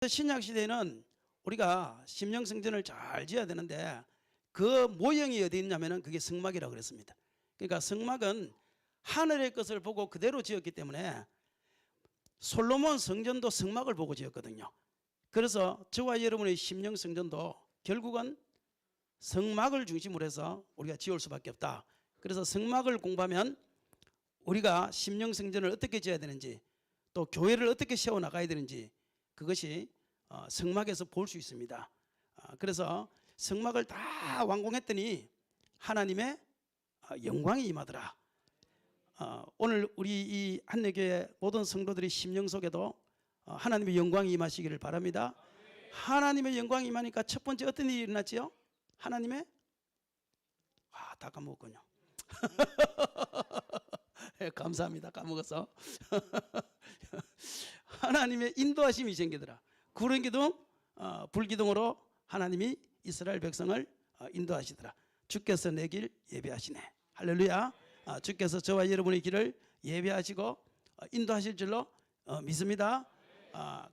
신약 시대에는 우리가 심령성전을 잘 지어야 되는데 그 모형이 어디 있냐면은 그게 성막이라고 그랬습니다. 그러니까 성막은 하늘의 것을 보고 그대로 지었기 때문에 솔로몬 성전도 성막을 보고 지었거든요. 그래서 저와 여러분의 심령성전도 결국은 성막을 중심으로 해서 우리가 지을 수밖에 없다. 그래서 성막을 공부하면 우리가 심령성전을 어떻게 지어야 되는지, 또 교회를 어떻게 세워나가야 되는지 그것이 성막에서 볼 수 있습니다. 그래서 성막을 다 완공했더니 하나님의 영광이 임하더라. 오늘 우리 이 한내교회 모든 성도들이 심령 속에도 하나님의 영광이 임하시기를 바랍니다. 하나님의 영광이 임하니까 첫 번째 어떤 일이 일어났지요? 하나님의 다 까먹었군요. 감사합니다. 까먹어서. 하나님의 인도하심이 생기더라. 구름 기둥, 불 기둥으로 하나님이 이스라엘 백성을 인도하시더라. 주께서 내 길 예배하시네. 할렐루야. 주께서 저와 여러분의 길을 예배하시고 인도하실 줄로 믿습니다.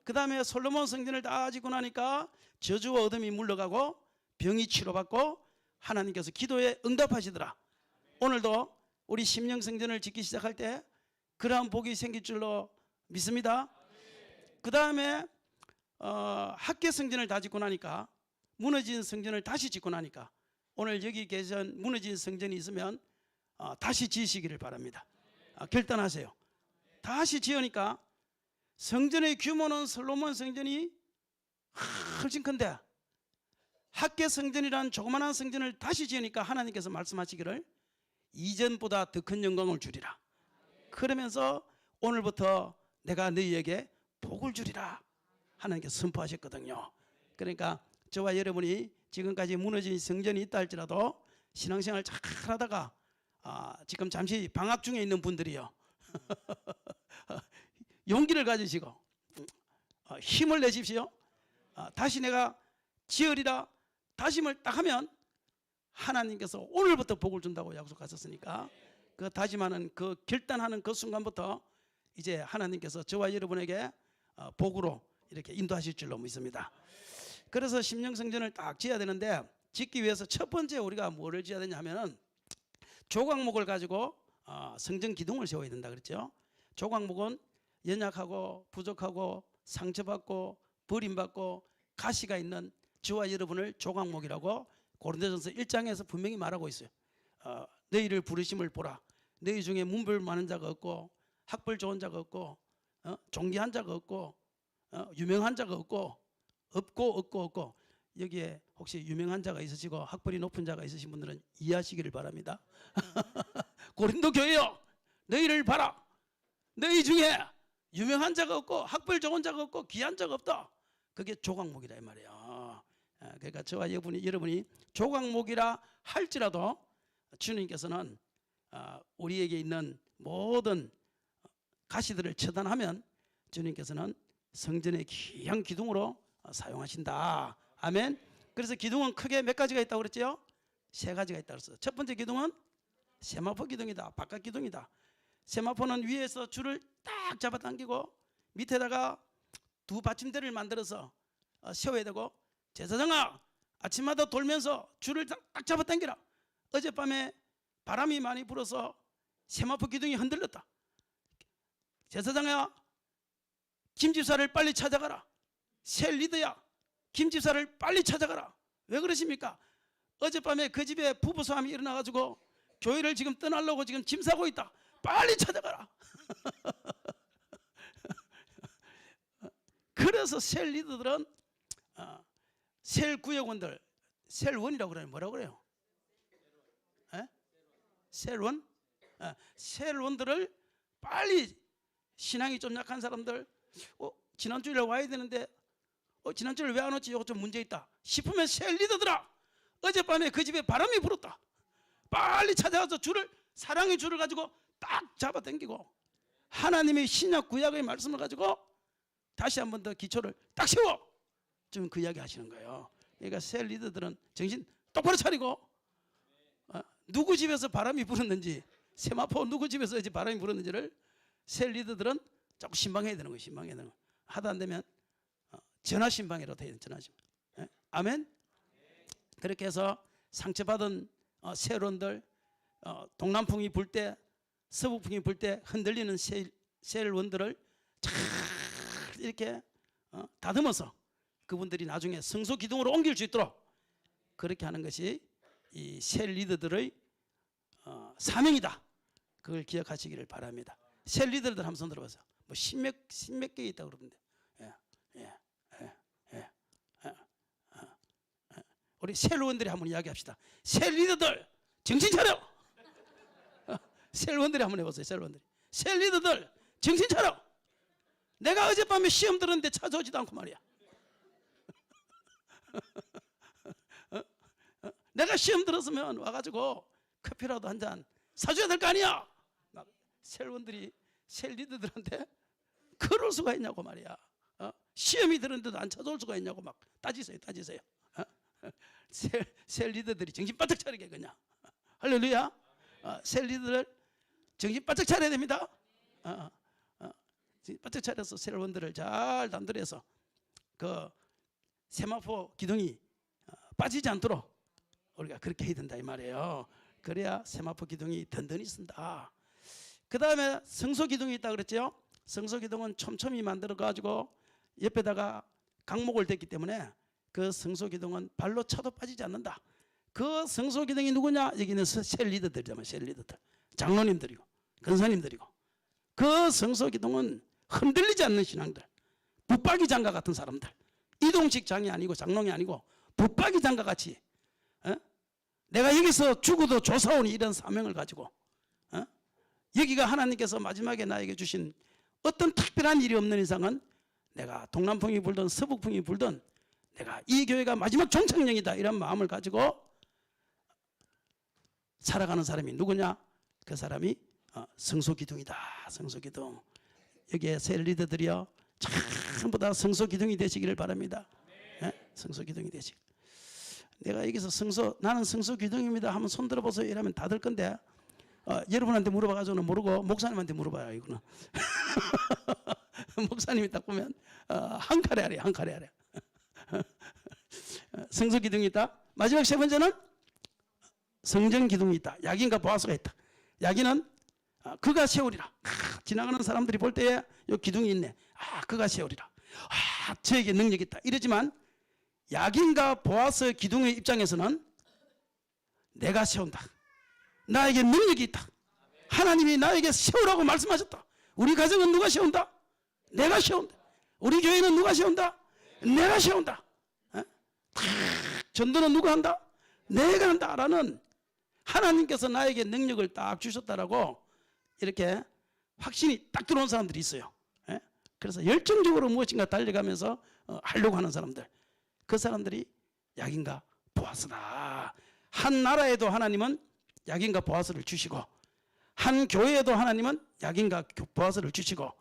그 다음에 솔로몬 성전을 다 짓고 나니까 저주와 어둠이 물러가고 병이 치료받고 하나님께서 기도에 응답하시더라. 오늘도 우리 심령 성전을 짓기 시작할 때 그러한 복이 생길 줄로 믿습니다. 그 다음에 학계 성전을 다 짓고 나니까, 무너진 성전을 다시 짓고 나니까, 오늘 여기 계신 무너진 성전이 있으면 다시 지으시기를 바랍니다. 결단하세요. 다시 지으니까 성전의 규모는 솔로몬 성전이 훨씬 큰데 학계 성전이란 조그마한 성전을 다시 지으니까 하나님께서 말씀하시기를 이전보다 더 큰 영광을 주리라. 그러면서 오늘부터 내가 너희에게 복을 주리라 하나님께서 선포하셨거든요. 그러니까 저와 여러분이 지금까지 무너진 성전이 있다 할지라도 신앙생활 잘 하다가 지금 잠시 방학 중에 있는 분들이요. 용기를 가지시고 힘을 내십시오. 다시 내가 지으리라 다짐을 딱 하면 하나님께서 오늘부터 복을 준다고 약속하셨으니까 그 다짐하는, 그 결단하는 그 순간부터 이제 하나님께서 저와 여러분에게 복으로 이렇게 인도하실 줄로 믿습니다. 그래서 심령성전을 딱 지어야 되는데, 짓기 위해서 첫 번째 우리가 뭐를 지어야 되냐 하면은 조각목을 가지고 성전 기둥을 세워야 된다 그랬죠. 조각목은 연약하고 부족하고 상처받고 버림받고 가시가 있는 저와 여러분을 조각목이라고 고린도전서 1장에서 분명히 말하고 있어요. 너희를 부르심을 보라. 너희 중에 문별 많은 자가 없고 학벌 좋은 자가 없고 존귀한 자가 없고 유명한 자가 없고 여기에 혹시 유명한 자가 있으시고 학벌이 높은 자가 있으신 분들은 이해하시기를 바랍니다. 고린도 교회여, 너희를 봐라. 너희 중에 유명한 자가 없고 학벌 좋은 자가 없고 귀한 자가 없다. 그게 조각목이다 이 말이에요. 그러니까 저와 여러분이 조각목이라 할지라도 주님께서는 우리에게 있는 모든 가시들을 처단하면 주님께서는 성전의 귀한 기둥으로 사용하신다. 아멘. 그래서 기둥은 크게 몇 가지가 있다고 그랬죠? 세 가지가 있다고 그랬어요. 첫 번째 기둥은 세마포 기둥이다. 바깥 기둥이다. 세마포는 위에서 줄을 딱 잡아당기고 밑에다가 두 받침대를 만들어서 세워야 되고, 제사장아 아침마다 돌면서 줄을 딱 잡아당기라. 어젯밤에 바람이 많이 불어서 세마포 기둥이 흔들렸다. 제사장아 김집사를 빨리 찾아가라. 새 리더야 김집사를 빨리 찾아가라. 왜 그러십니까? 어젯밤에 그 집에 부부싸움이 일어나가지고 교회를 지금 떠나려고 지금 짐 싸고 있다. 빨리 찾아가라. 그래서 셀 리더들은 셀 구역원들, 셀원이라고 그래요. 뭐라고 그래요? 셀원? 셀원들을 빨리, 신앙이 좀 약한 사람들, 지난주에 와야 되는데 지난주에 왜 안 왔지? 이거 좀 문제 있다 싶으면 셀 리더들아, 어젯밤에 그 집에 바람이 불었다. 빨리 찾아가서 줄을, 사랑의 줄을 가지고 딱 잡아당기고 하나님의 신약 구약의 말씀을 가지고 다시 한 번 더 기초를 딱 세워. 지금 그 이야기 하시는 거예요. 그러니까 새 리더들은 정신 똑바로 차리고 누구 집에서 바람이 불었는지, 세마포 누구 집에서 바람이 불었는지를 새 리더들은 자꾸 신방해야 되는 거예요. 신방해야 되는 거예요. 하다 안 되면 전화신방이라고 돼야 돼. 전화신방. 예? 아멘. 그렇게 해서 상처받은 세론들, 동남풍이 불 때, 서북풍이 불 때 흔들리는 세일원들을 잘 이렇게 다듬어서 그분들이 나중에 성소 기둥으로 옮길 수 있도록 그렇게 하는 것이 이 셀 리더들의 사명이다. 그걸 기억하시기를 바랍니다. 셀 리더들 한번 손 들어보세요. 뭐 십몇 개 있다고 그러는데, 우리 셀원들이 한번 이야기합시다. 셀 리더들 정신 차려. 셀원들이 한번 해보세요. 셀원들이. 셀 리더들 정신 차려. 내가 어젯밤에 시험 들었는데 찾아오지도 않고 말이야. 내가 시험 들었으면 와가지고 커피라도 한 잔 사줘야 될 거 아니야. 막 셀원들이 셀 리더들한테 그럴 수가 있냐고 말이야. 시험이 들었는데도 안 찾아올 수가 있냐고 막 따지세요. 셀 리더들이 정신 바짝 차리게 그냥. 할렐루야. 셀 리더들 정신 바짝 차려야 됩니다. 바짝 차려서 셀원들을 잘 단들여서 그 세마포 기둥이 빠지지 않도록 우리가 그렇게 해야 된다 이 말이에요. 그래야 세마포 기둥이 든든히 쓴다. 그 다음에 성소 기둥이 있다 그랬죠. 성소 기둥은 촘촘히 만들어 가지고 옆에다가 강목을 댔기 때문에 그 성소 기둥은 발로 차도 빠지지 않는다. 그 성소 기둥이 누구냐? 여기는 셀 리더들이잖아요. 셀 리더들, 장로님들이고 권사님들이고. 그 성소 기둥은 흔들리지 않는 신앙들, 붙박이 장가 같은 사람들, 이동식 장이 아니고 장롱이 아니고 붙박이 장가 같이 내가 여기서 죽어도 조사오니 이런 사명을 가지고 여기가 하나님께서 마지막에 나에게 주신 어떤 특별한 일이 없는 이상은 내가 동남풍이 불든 서북풍이 불든 내가 이 교회가 마지막 종착령이다 이런 마음을 가지고 살아가는 사람이 누구냐? 그 사람이 성소기둥이다. 성소기둥. 여기에 셀 리더들이요 전부 다 성소기둥이 되시기를 바랍니다. 성소기둥이 되시길. 내가 여기서 나는 성소기둥입니다 하면 손 들어보세요 이러면 다 들 건데 여러분한테 물어봐가지고는 모르고 목사님한테 물어봐요 이거는. 목사님이 딱 보면 한 칼에 하래 한 칼에 하래. 성소기둥이 있다. 마지막 세 번째는 성전기둥이 있다. 야긴과 보아스가 있다. 야긴은 그가 세우리라. 지나가는 사람들이 볼 때에 요 기둥이 있네. 그가 세우리라. 저에게 능력이 있다. 이러지만 야긴과 보아스 기둥의 입장에서는 내가 세운다. 나에게 능력이 있다. 하나님이 나에게 세우라고 말씀하셨다. 우리 가정은 누가 세운다? 내가 세운다. 우리 교회는 누가 세운다? 내가 세운다. 전도는 누가 한다? 내가 한다라는 하나님께서 나에게 능력을 딱 주셨다라고 이렇게 확신이 딱 들어온 사람들이 있어요. 그래서 열정적으로 무엇인가 달려가면서 하려고 하는 사람들, 그 사람들이 야긴과 보아스다. 한 나라에도 하나님은 야긴과 보아스를 주시고 한 교회에도 하나님은 야긴과 보아스를 주시고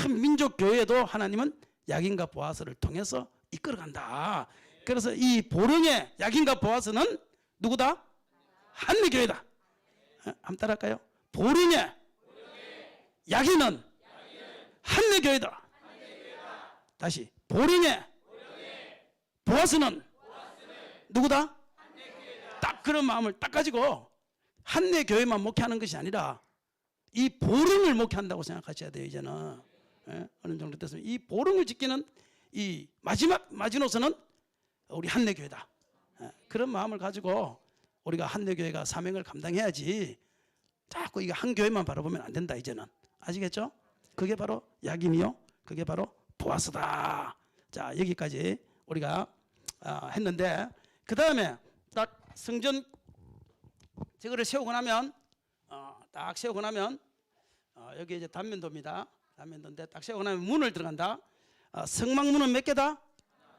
큰 민족 교회에도 하나님은 야긴과 보아스를 통해서 이끌어간다. 그래서 이 보령의 야긴과 보아스는 누구다? 한내교회다. 한번 따라할까요? 보령의 야긴은 한내교회다. 다시 보령의 보아스는 누구다? 딱 그런 마음을 딱 가지고 한내교회만 목회하는 것이 아니라 이 보령을 목회한다고 생각하셔야 돼요. 이제는 어느 정도 됐으면 이 보령을 지키는 이 마지노선은 우리 한내교회다. 그런 마음을 가지고 우리가 한내교회가 사명을 감당해야지 자꾸 이거 한 교회만 바라보면 안 된다. 이제는 아시겠죠? 그게 바로 야긴이요, 그게 바로 보아스다. 자, 여기까지 우리가 했는데, 그 다음에 딱 성전 저거를 세우고 나면 딱 세우고 나면 여기 이제 단면도입니다. 단면도인데 딱 세우고 나면 문을 들어간다. 성막문은 몇 개다?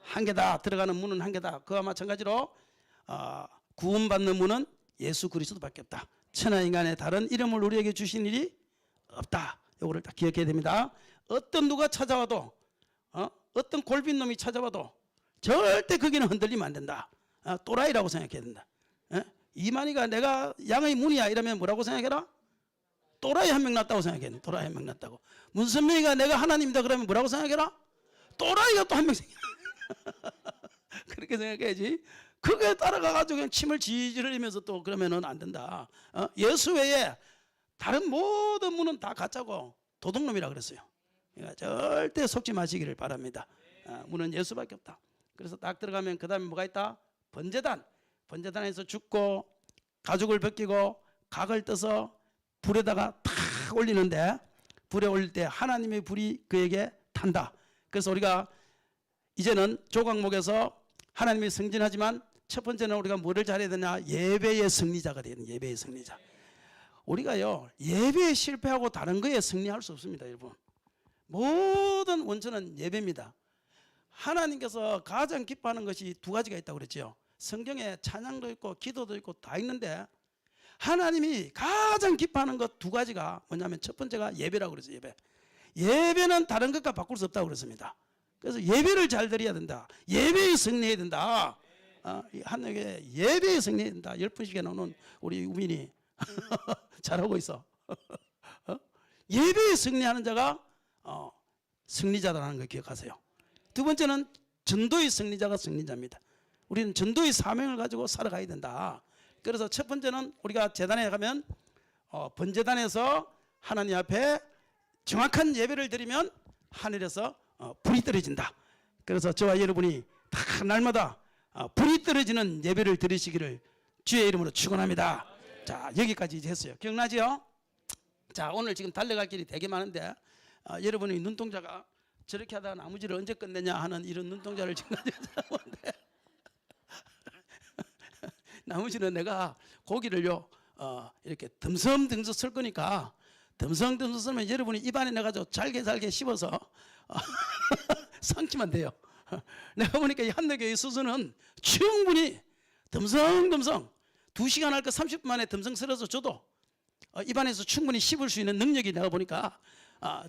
한 개다. 들어가는 문은 한 개다. 그와 마찬가지로 구원받는 문은 예수 그리스도밖에 없다. 천하인간의 다른 이름을 우리에게 주신 일이 없다. 이거를 딱 기억해야 됩니다. 어떤 누가 찾아와도 어떤 골빈놈이 찾아와도 절대 거기는 흔들리면 안 된다. 또라이라고 생각해야 된다. 이만희가 내가 양의 문이야 이러면 뭐라고 생각해라? 또라이 한 명 났다고 생각해. 또라이 한 명 났다고. 문선명이가 내가 하나님이다 그러면 뭐라고 생각해라? 또라이가 또 한 명 생겨. 그렇게 생각해야지. 그게 따라가가지고 그냥 침을 지질 흘리면서 또 그러면은 안 된다. 예수 외에 다른 모든 문은 다 가짜고 도둑놈이라 그랬어요. 그러니까 절대 속지 마시기를 바랍니다. 문은 예수밖에 없다. 그래서 딱 들어가면 그 다음에 뭐가 있다? 번제단. 번제단에서 죽고 가죽을 벗기고 각을 떠서 불에다가 탁 올리는데, 불에 올릴 때 하나님의 불이 그에게 탄다. 그래서 우리가 이제는 조각목에서 하나님이 승진하지만 첫 번째는 우리가 뭐를 잘해야 되냐? 예배의 승리자가 되는, 예배의 승리자. 우리가요, 예배에 실패하고 다른 거에 승리할 수 없습니다, 여러분. 모든 원천은 예배입니다. 하나님께서 가장 기뻐하는 것이 두 가지가 있다고 그랬죠. 성경에 찬양도 있고 기도도 있고 다 있는데, 하나님이 가장 기뻐하는 것 두 가지가 뭐냐면, 첫 번째가 예배라고 그랬어요. 예배. 예배는 다른 것과 바꿀 수 없다고 그랬습니다. 그래서 예배를 잘 드려야 된다. 예배에 승리해야 된다. 한국에 예배에 승리해야 된다. 10분씩에 나오는 우리 우민이 잘하고 있어. 예배에 승리하는 자가 승리자다라는 걸 기억하세요. 두 번째는 전도의 승리자가 승리자입니다. 우리는 전도의 사명을 가지고 살아가야 된다. 그래서 첫 번째는 우리가 재단에 가면 번제단에서 하나님 앞에 정확한 예배를 드리면 하늘에서 불이 떨어진다. 그래서 저와 여러분이 다 날마다 불이 떨어지는 예배를 드리시기를 주의 이름으로 축원합니다. 자, 여기까지 이제 했어요. 기억나지요? 자, 오늘 지금 달려갈 길이 되게 많은데 여러분의 눈동자가 저렇게 하다가 나머지를 언제 끝내냐 하는 이런 눈동자를 지금 가지고 있는데 나머지는 내가 고기를요 이렇게 듬성듬성 쓸 거니까, 듬성듬성 썰면 여러분이 입안에 넣어가지고 잘게 씹어서 삼키면 돼요. 내가 보니까 이 한너교의 수수는 충분히 듬성듬성 2시간 할 거 30분 만에 듬성 썰어서 줘도 입안에서 충분히 씹을 수 있는 능력이 내가 보니까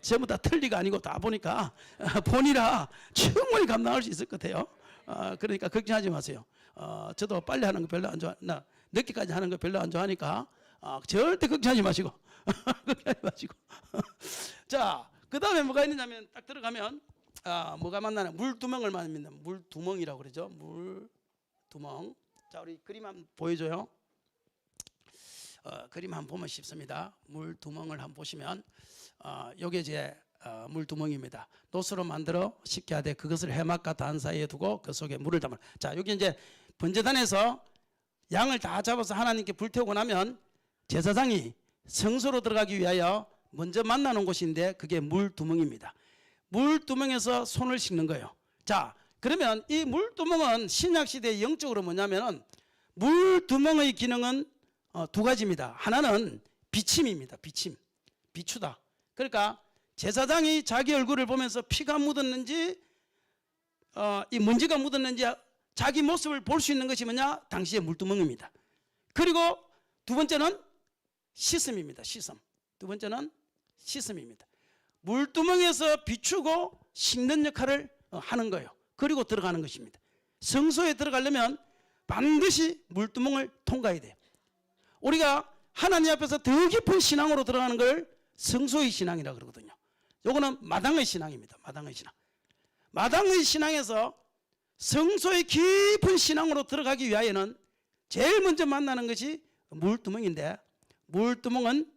전부 다 틀리가 아니고 다 보니까 본이라 충분히 감당할 수 있을 것 같아요. 그러니까 걱정하지 마세요. 저도 빨리 하는 거 별로 안 좋아, 나 늦게까지 하는 거 별로 안 좋아하니까 절대 걱정하지 마시고 걱정하지 마시고 자, 그 다음에 뭐가 있느냐면 딱 들어가면 뭐가 만나냐? 물두멍을 만납니다. 물두멍이라고 그러죠. 물두멍. 자, 우리 그림 한번 보여줘요. 그림 한번 보면 쉽습니다. 물두멍을 한번 보시면 요게 이제 물두멍입니다. 노스로 만들어 쉽게 하되 그것을 해막과 단 사이에 두고 그 속에 물을 담아. 자, 여기 이제 번제단에서 양을 다 잡아서 하나님께 불태우고 나면 제사장이 성소로 들어가기 위하여 먼저 만나는 곳인데 그게 물두멍입니다. 물두멍에서 손을 씻는 거예요. 자, 그러면 이 물두멍은 신약시대의 영적으로 뭐냐면 물두멍의 기능은 두 가지입니다. 하나는 비침입니다. 비추다. 그러니까 제사장이 자기 얼굴을 보면서 피가 묻었는지 이 먼지가 묻었는지 자기 모습을 볼 수 있는 것이 뭐냐? 당시의 물두멍입니다. 그리고 두 번째는 씻음입니다. 두 번째는 씻음입니다. 물두멍에서 비추고 씻는 역할을 하는 거예요. 그리고 들어가는 것입니다. 성소에 들어가려면 반드시 물두멍을 통과해야 돼요. 우리가 하나님 앞에서 더 깊은 신앙으로 들어가는 걸 성소의 신앙이라고 그러거든요. 요거는 마당의 신앙입니다. 마당의 신앙에서 성소의 깊은 신앙으로 들어가기 위하여는 제일 먼저 만나는 것이 물두멍인데, 물두멍은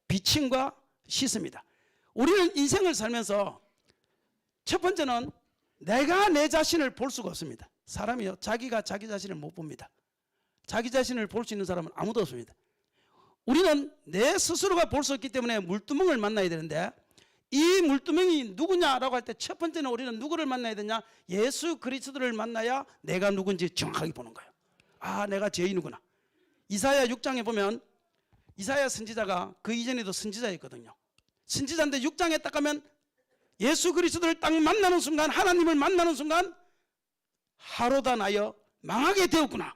비침과 씻습니다. 우리는 인생을 살면서 첫 번째는 내가 내 자신을 볼 수가 없습니다. 사람이요, 자기가 자기 자신을 못 봅니다. 자기 자신을 볼 수 있는 사람은 아무도 없습니다. 우리는 내 스스로가 볼 수 없기 때문에 물두멍을 만나야 되는데, 이 물두멍이 누구냐라고 할 때 첫 번째는 우리는 누구를 만나야 되냐? 예수 그리스도를 만나야 내가 누군지 정확하게 보는 거예요. 아, 내가 죄인이구나. 이사야 6장에 보면 이사야 선지자가 그 이전에도 선지자였거든요. 선지자인데 6장에 딱 가면 예수 그리스도를 딱 만나는 순간, 하나님을 만나는 순간 하루다 나여 망하게 되었구나.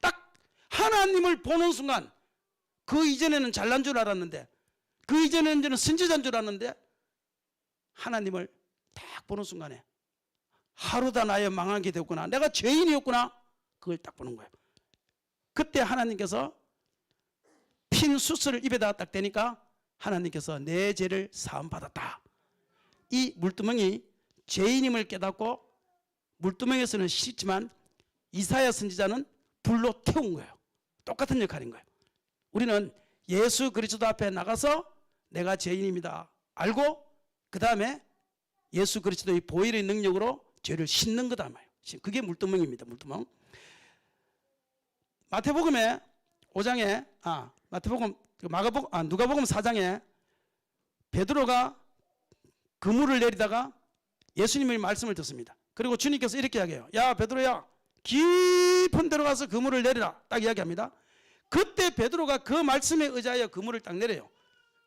딱 하나님을 보는 순간, 그 이전에는 잘난 줄 알았는데, 그 이전에는 선지자인 줄 알았는데 하나님을 딱 보는 순간에 하루다 나여 망하게 되었구나. 내가 죄인이었구나. 그걸 딱 보는 거예요. 그때 하나님께서 핀 수스를 입에다가 딱 대니까 하나님께서 내 죄를 사함받았다. 이 물두멍이 죄인임을 깨닫고 물두멍에서는 씻지만 이사야 선지자는 불로 태운 거예요. 똑같은 역할인 거예요. 우리는 예수 그리스도 앞에 나가서 내가 죄인입니다 알고 그 다음에 예수 그리스도의 보혈의 능력으로 죄를 씻는 거다 말이에요. 그게 물두멍입니다. 물두멍. 마태복음에 5장에 누가복음 4장에 베드로가 그물을 내리다가 예수님의 말씀을 듣습니다. 그리고 주님께서 이렇게 이야기해요. 야 베드로야, 깊은 데로 가서 그물을 내리라 딱 이야기합니다. 그때 베드로가 그 말씀에 의지하여 그물을 딱 내려요.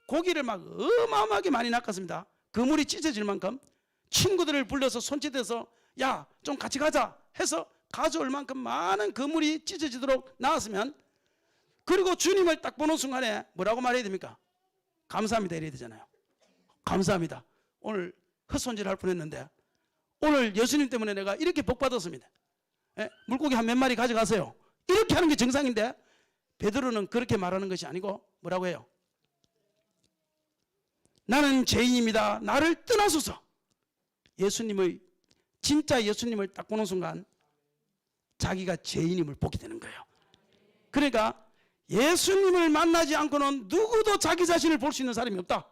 고기를 막 어마어마하게 많이 낚았습니다. 그물이 찢어질 만큼. 친구들을 불러서 손짓해서 야 좀 같이 가자 해서 가져올 만큼 많은 그물이 찢어지도록 나왔으면, 그리고 주님을 딱 보는 순간에 뭐라고 말해야 됩니까? 감사합니다 이래야 되잖아요. 감사합니다. 오늘 헛손질 할 뻔했는데 오늘 예수님 때문에 내가 이렇게 복 받았습니다. 물고기 한 몇 마리 가져가세요. 이렇게 하는 게 정상인데 베드로는 그렇게 말하는 것이 아니고 뭐라고 해요? 나는 죄인입니다. 나를 떠나소서. 예수님의 진짜 예수님을 딱 보는 순간 자기가 죄인임을 보게 되는 거예요. 그러니까 예수님을 만나지 않고는 누구도 자기 자신을 볼 수 있는 사람이 없다.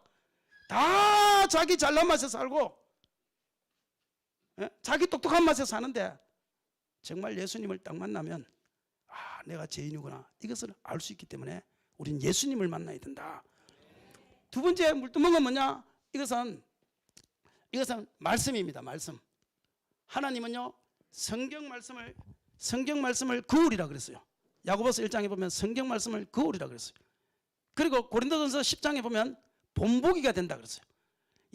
다 자기 잘난 맛에 살고 자기 똑똑한 맛에 사는데 정말 예수님을 딱 만나면 내가 죄인이구나 이것을 알 수 있기 때문에 우리는 예수님을 만나야 된다. 두 번째 물두멍은 뭐냐? 이것은 말씀입니다. 말씀. 하나님은요 성경 말씀을 거울이라 그랬어요. 야고보서 1장에 보면 성경 말씀을 거울이라 그랬어요. 그리고 고린도전서 10장에 보면 본보기가 된다 그랬어요.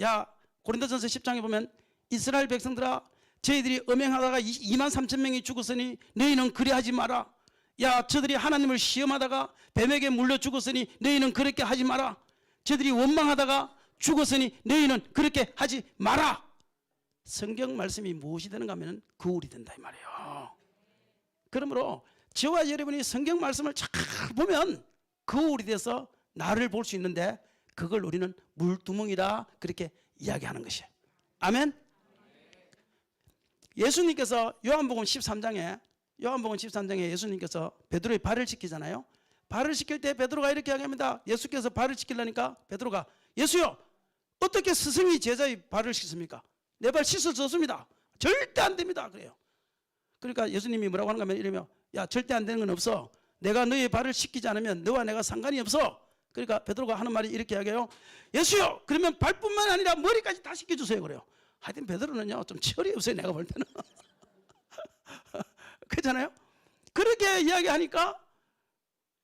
야 고린도전서 10장에 보면 이스라엘 백성들아 저희들이 음행하다가 2만 3천 명이 죽었으니 너희는 그리하지 마라. 야 저들이 하나님을 시험하다가 뱀에게 물려 죽었으니 너희는 그렇게 하지 마라. 저들이 원망하다가 죽었으니 너희는 그렇게 하지 마라. 성경 말씀이 무엇이 되는가 하면 거울이 된다 이 말이에요. 그러므로 저와 여러분이 성경 말씀을 잘 보면 거울이 돼서 나를 볼 수 있는데 그걸 우리는 물두멍이라 그렇게 이야기하는 것이에요. 아멘. 예수님께서 요한복음 13장에 예수님께서 베드로의 발을 씻기잖아요. 발을 씻길 때 베드로가 이렇게 이야기합니다. 예수께서 발을 씻기려니까 베드로가 예수요 어떻게 스승이 제자의 발을 씻습니까? 내 발 씻을 수 없습니다. 절대 안 됩니다. 그래요. 그러니까 예수님이 뭐라고 하는가 하면 이러면 야 절대 안 되는 건 없어. 내가 너의 발을 씻기지 않으면 너와 내가 상관이 없어. 그러니까 베드로가 하는 말이 이렇게 이야기해요. 예수요 그러면 발뿐만 아니라 머리까지 다 씻겨주세요. 그래요. 하여튼 베드로는요 좀 철이 없어요. 내가 볼 때는. 그렇잖아요. 그렇게 이야기하니까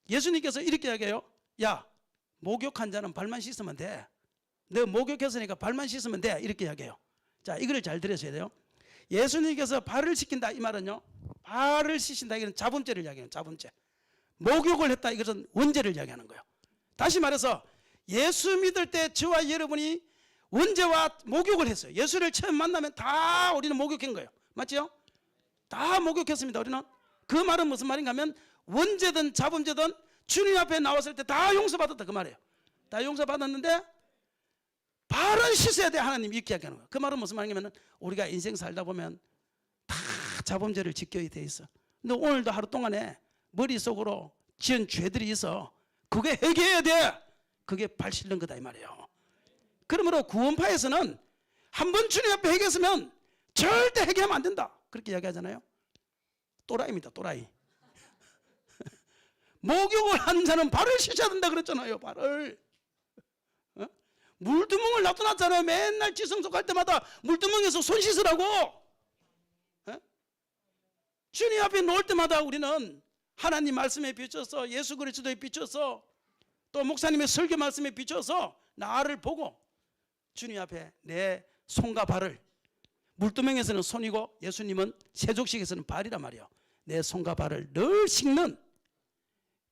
예수님께서 이렇게 이야기해요. 야 목욕한 자는 발만 씻으면 돼. 너 목욕했으니까 발만 씻으면 돼. 이렇게 이야기해요. 자 이거를 잘 들으셔야 돼요. 예수님께서 발을 씻긴다 이 말은요 발을 씻긴다 이건 자범죄를 이야기해요. 자범죄. 목욕을 했다 이것은 원죄를 이야기하는 거예요. 다시 말해서 예수 믿을 때 저와 여러분이 원죄와 목욕을 했어요. 예수를 처음 만나면 다 우리는 목욕한 거예요. 맞죠? 다 목욕했습니다. 우리는. 그 말은 무슨 말인가 하면 원죄든 자범죄든 주님 앞에 나왔을 때 다 용서받았다 그 말이에요. 다 용서받았는데 발은 씻어야 돼. 하나님이 이렇게 이야기하는 거예요. 그 말은 무슨 말이냐면 우리가 인생 살다 보면 다 자범죄를 짓게 돼 있어. 근데 오늘도 하루 동안에 머릿속으로 지은 죄들이 있어. 그게 회개해야 돼. 그게 발 씻는 거다 이 말이에요. 그러므로 구원파에서는 한 번 주님 앞에 회개했으면 절대 회개하면 안 된다 그렇게 이야기하잖아요. 또라이입니다. 또라이. 목욕을 하는 자는 발을 씻어야 된다 그랬잖아요. 발을. 물두멍을 놔둬놨잖아요. 맨날 지성소 갈 때마다 물두멍에서 손 씻으라고. 주님 앞에 놓을 때마다 우리는 하나님 말씀에 비춰서 예수 그리스도에 비춰서 또 목사님의 설교 말씀에 비춰서 나를 보고 주님 앞에 내 손과 발을, 물두멍에서는 손이고 예수님은 세족식에서는 발이란 말이에요. 내 손과 발을 늘 씻는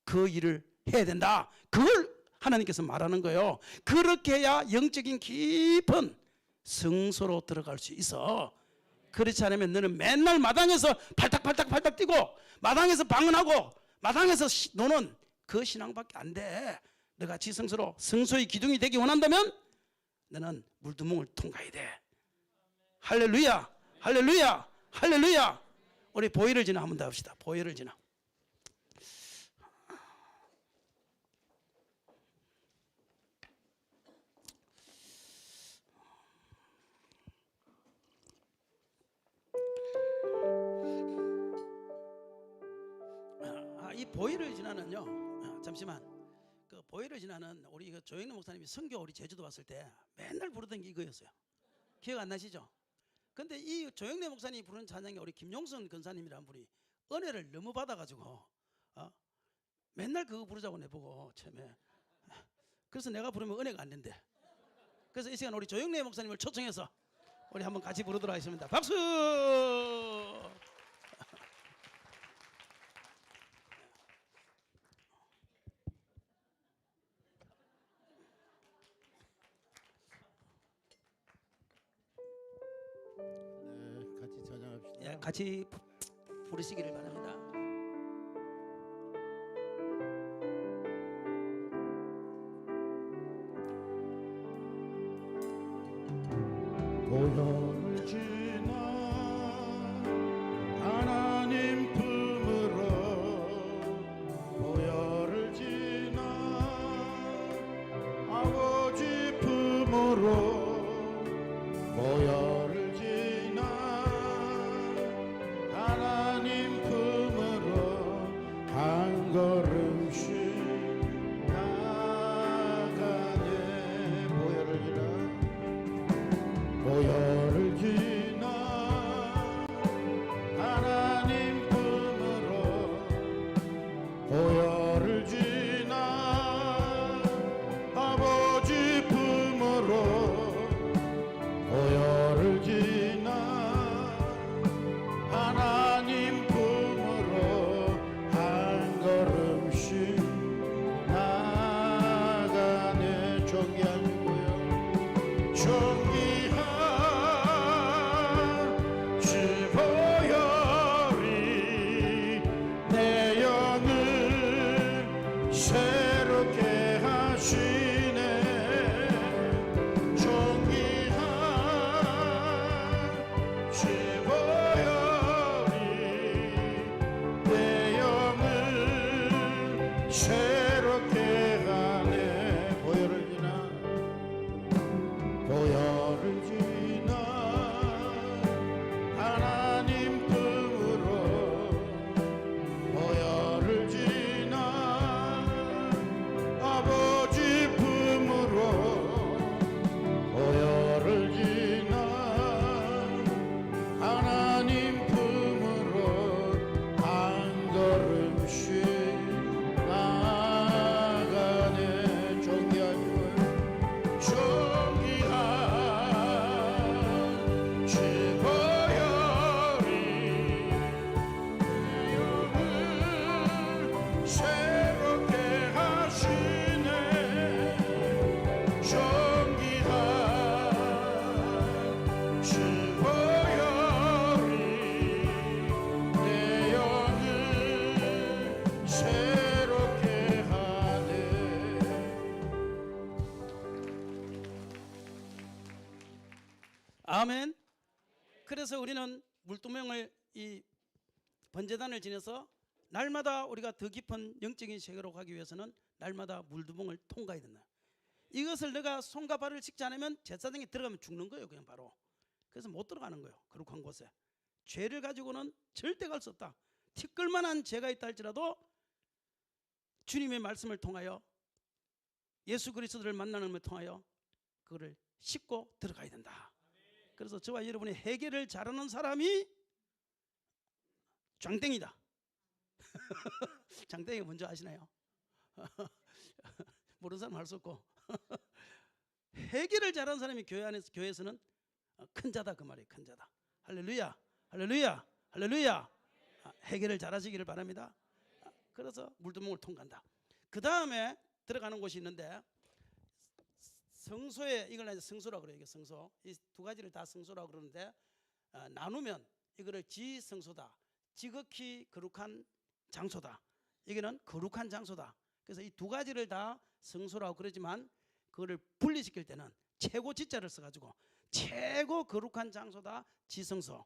그 일을 해야 된다. 그걸 하나님께서 말하는 거예요. 그렇게 해야 영적인 깊은 성소로 들어갈 수 있어. 그렇지 않으면 너는 맨날 마당에서 팔딱팔딱 뛰고 마당에서 방언하고 마당에서 노는 그 신앙밖에 안 돼. 너가 지성소로 성소의 기둥이 되기 원한다면 너는 물두멍을 통과해야 돼. 할렐루야, 할렐루야, 할렐루야. 우리 보혈을 지나 한번 더 합시다. 보혈을 지나. 이 보혈을 지나는요. 잠시만. 그 보혈을 지나는 우리 그 조영래 목사님이 선교 우리 제주도 왔을 때 맨날 부르던 게 이거였어요. 기억 안 나시죠? 근데 이 조영래 목사님이 부르는 찬양이 우리 김용선 권사님이라는 분이 은혜를 너무 받아가지고 맨날 그거 부르자고 내보고 처음에. 그래서 내가 부르면 은혜가 안 된대. 그래서 이 시간 우리 조영래 목사님을 초청해서 우리 한번 같이 부르도록 하겠습니다. 박수! 네, 같이 찬양합시다. 예, 같이 부르시기를 바랍니다. 보혈을 지나 하나님 품으로 보혈을 지나 아버지 품으로 보혈을 지나 하나님 품으로 한 걸음씩 나가네. 보혈을 지나 보혈을 지나 하나님 품으로 보혈을 지나 아버지 품으로 보혈을 지나 하나님 품으로 한 걸음씩 나가네. 존귀한 보혈, 존귀한 주 보혈이 내 영을 새롭게 하시네. 존귀한 주 보혈이 내 영을 새롭게 하네. 보혈을 지나 보혈을 지나 하나님 품으로 보혈을 지나 아버지 품으로 보혈을 지나 하나님 품으로 한 걸음씩 나가네. 존귀한 존귀한 주 보혈이 내 영을 새롭게 하시네. 존귀한 주 보혈이 내 영을 새롭게 하네. 아멘. 그래서 우리는 물두멍을 이 번제단을 지내서 날마다 우리가 더 깊은 영적인 세계로 가기 위해서는 날마다 물두멍을 통과해야 된다. 이것을 내가 손과 발을 씻지 않으면 제사장에 들어가면 죽는 거예요. 그냥 바로. 그래서 못 들어가는 거예요. 거룩한 곳에. 죄를 가지고는 절대 갈 수 없다. 티끌만한 죄가 있다 할지라도 주님의 말씀을 통하여 예수 그리스도를 만나는 것을 통하여 그거를 씻고 들어가야 된다. 그래서 저와 여러분이 해결을 잘하는 사람이 장땡이다. 장땡이가 뭔지 아시나요? 모르는 사람 할 수 없고 해결을 잘하는 사람이 교회에서는 큰 자다 그 말이에요. 큰 자다. 할렐루야, 할렐루야, 할렐루야. 해결을 잘하시기를 바랍니다. 그래서 물두멍을 통과한다. 그 다음에 들어가는 곳이 있는데 성소에, 이걸 이제 성소라고 그래요. 이게 성소. 이 두 가지를 다 성소라고 그러는데 나누면 이거를 지성소다. 지극히 거룩한 장소다. 이거는 거룩한 장소다. 그래서 이 두 가지를 다 성소라고 그러지만 그거를 분리시킬 때는 최고 지자를 써가지고 최고 거룩한 장소다 지성소,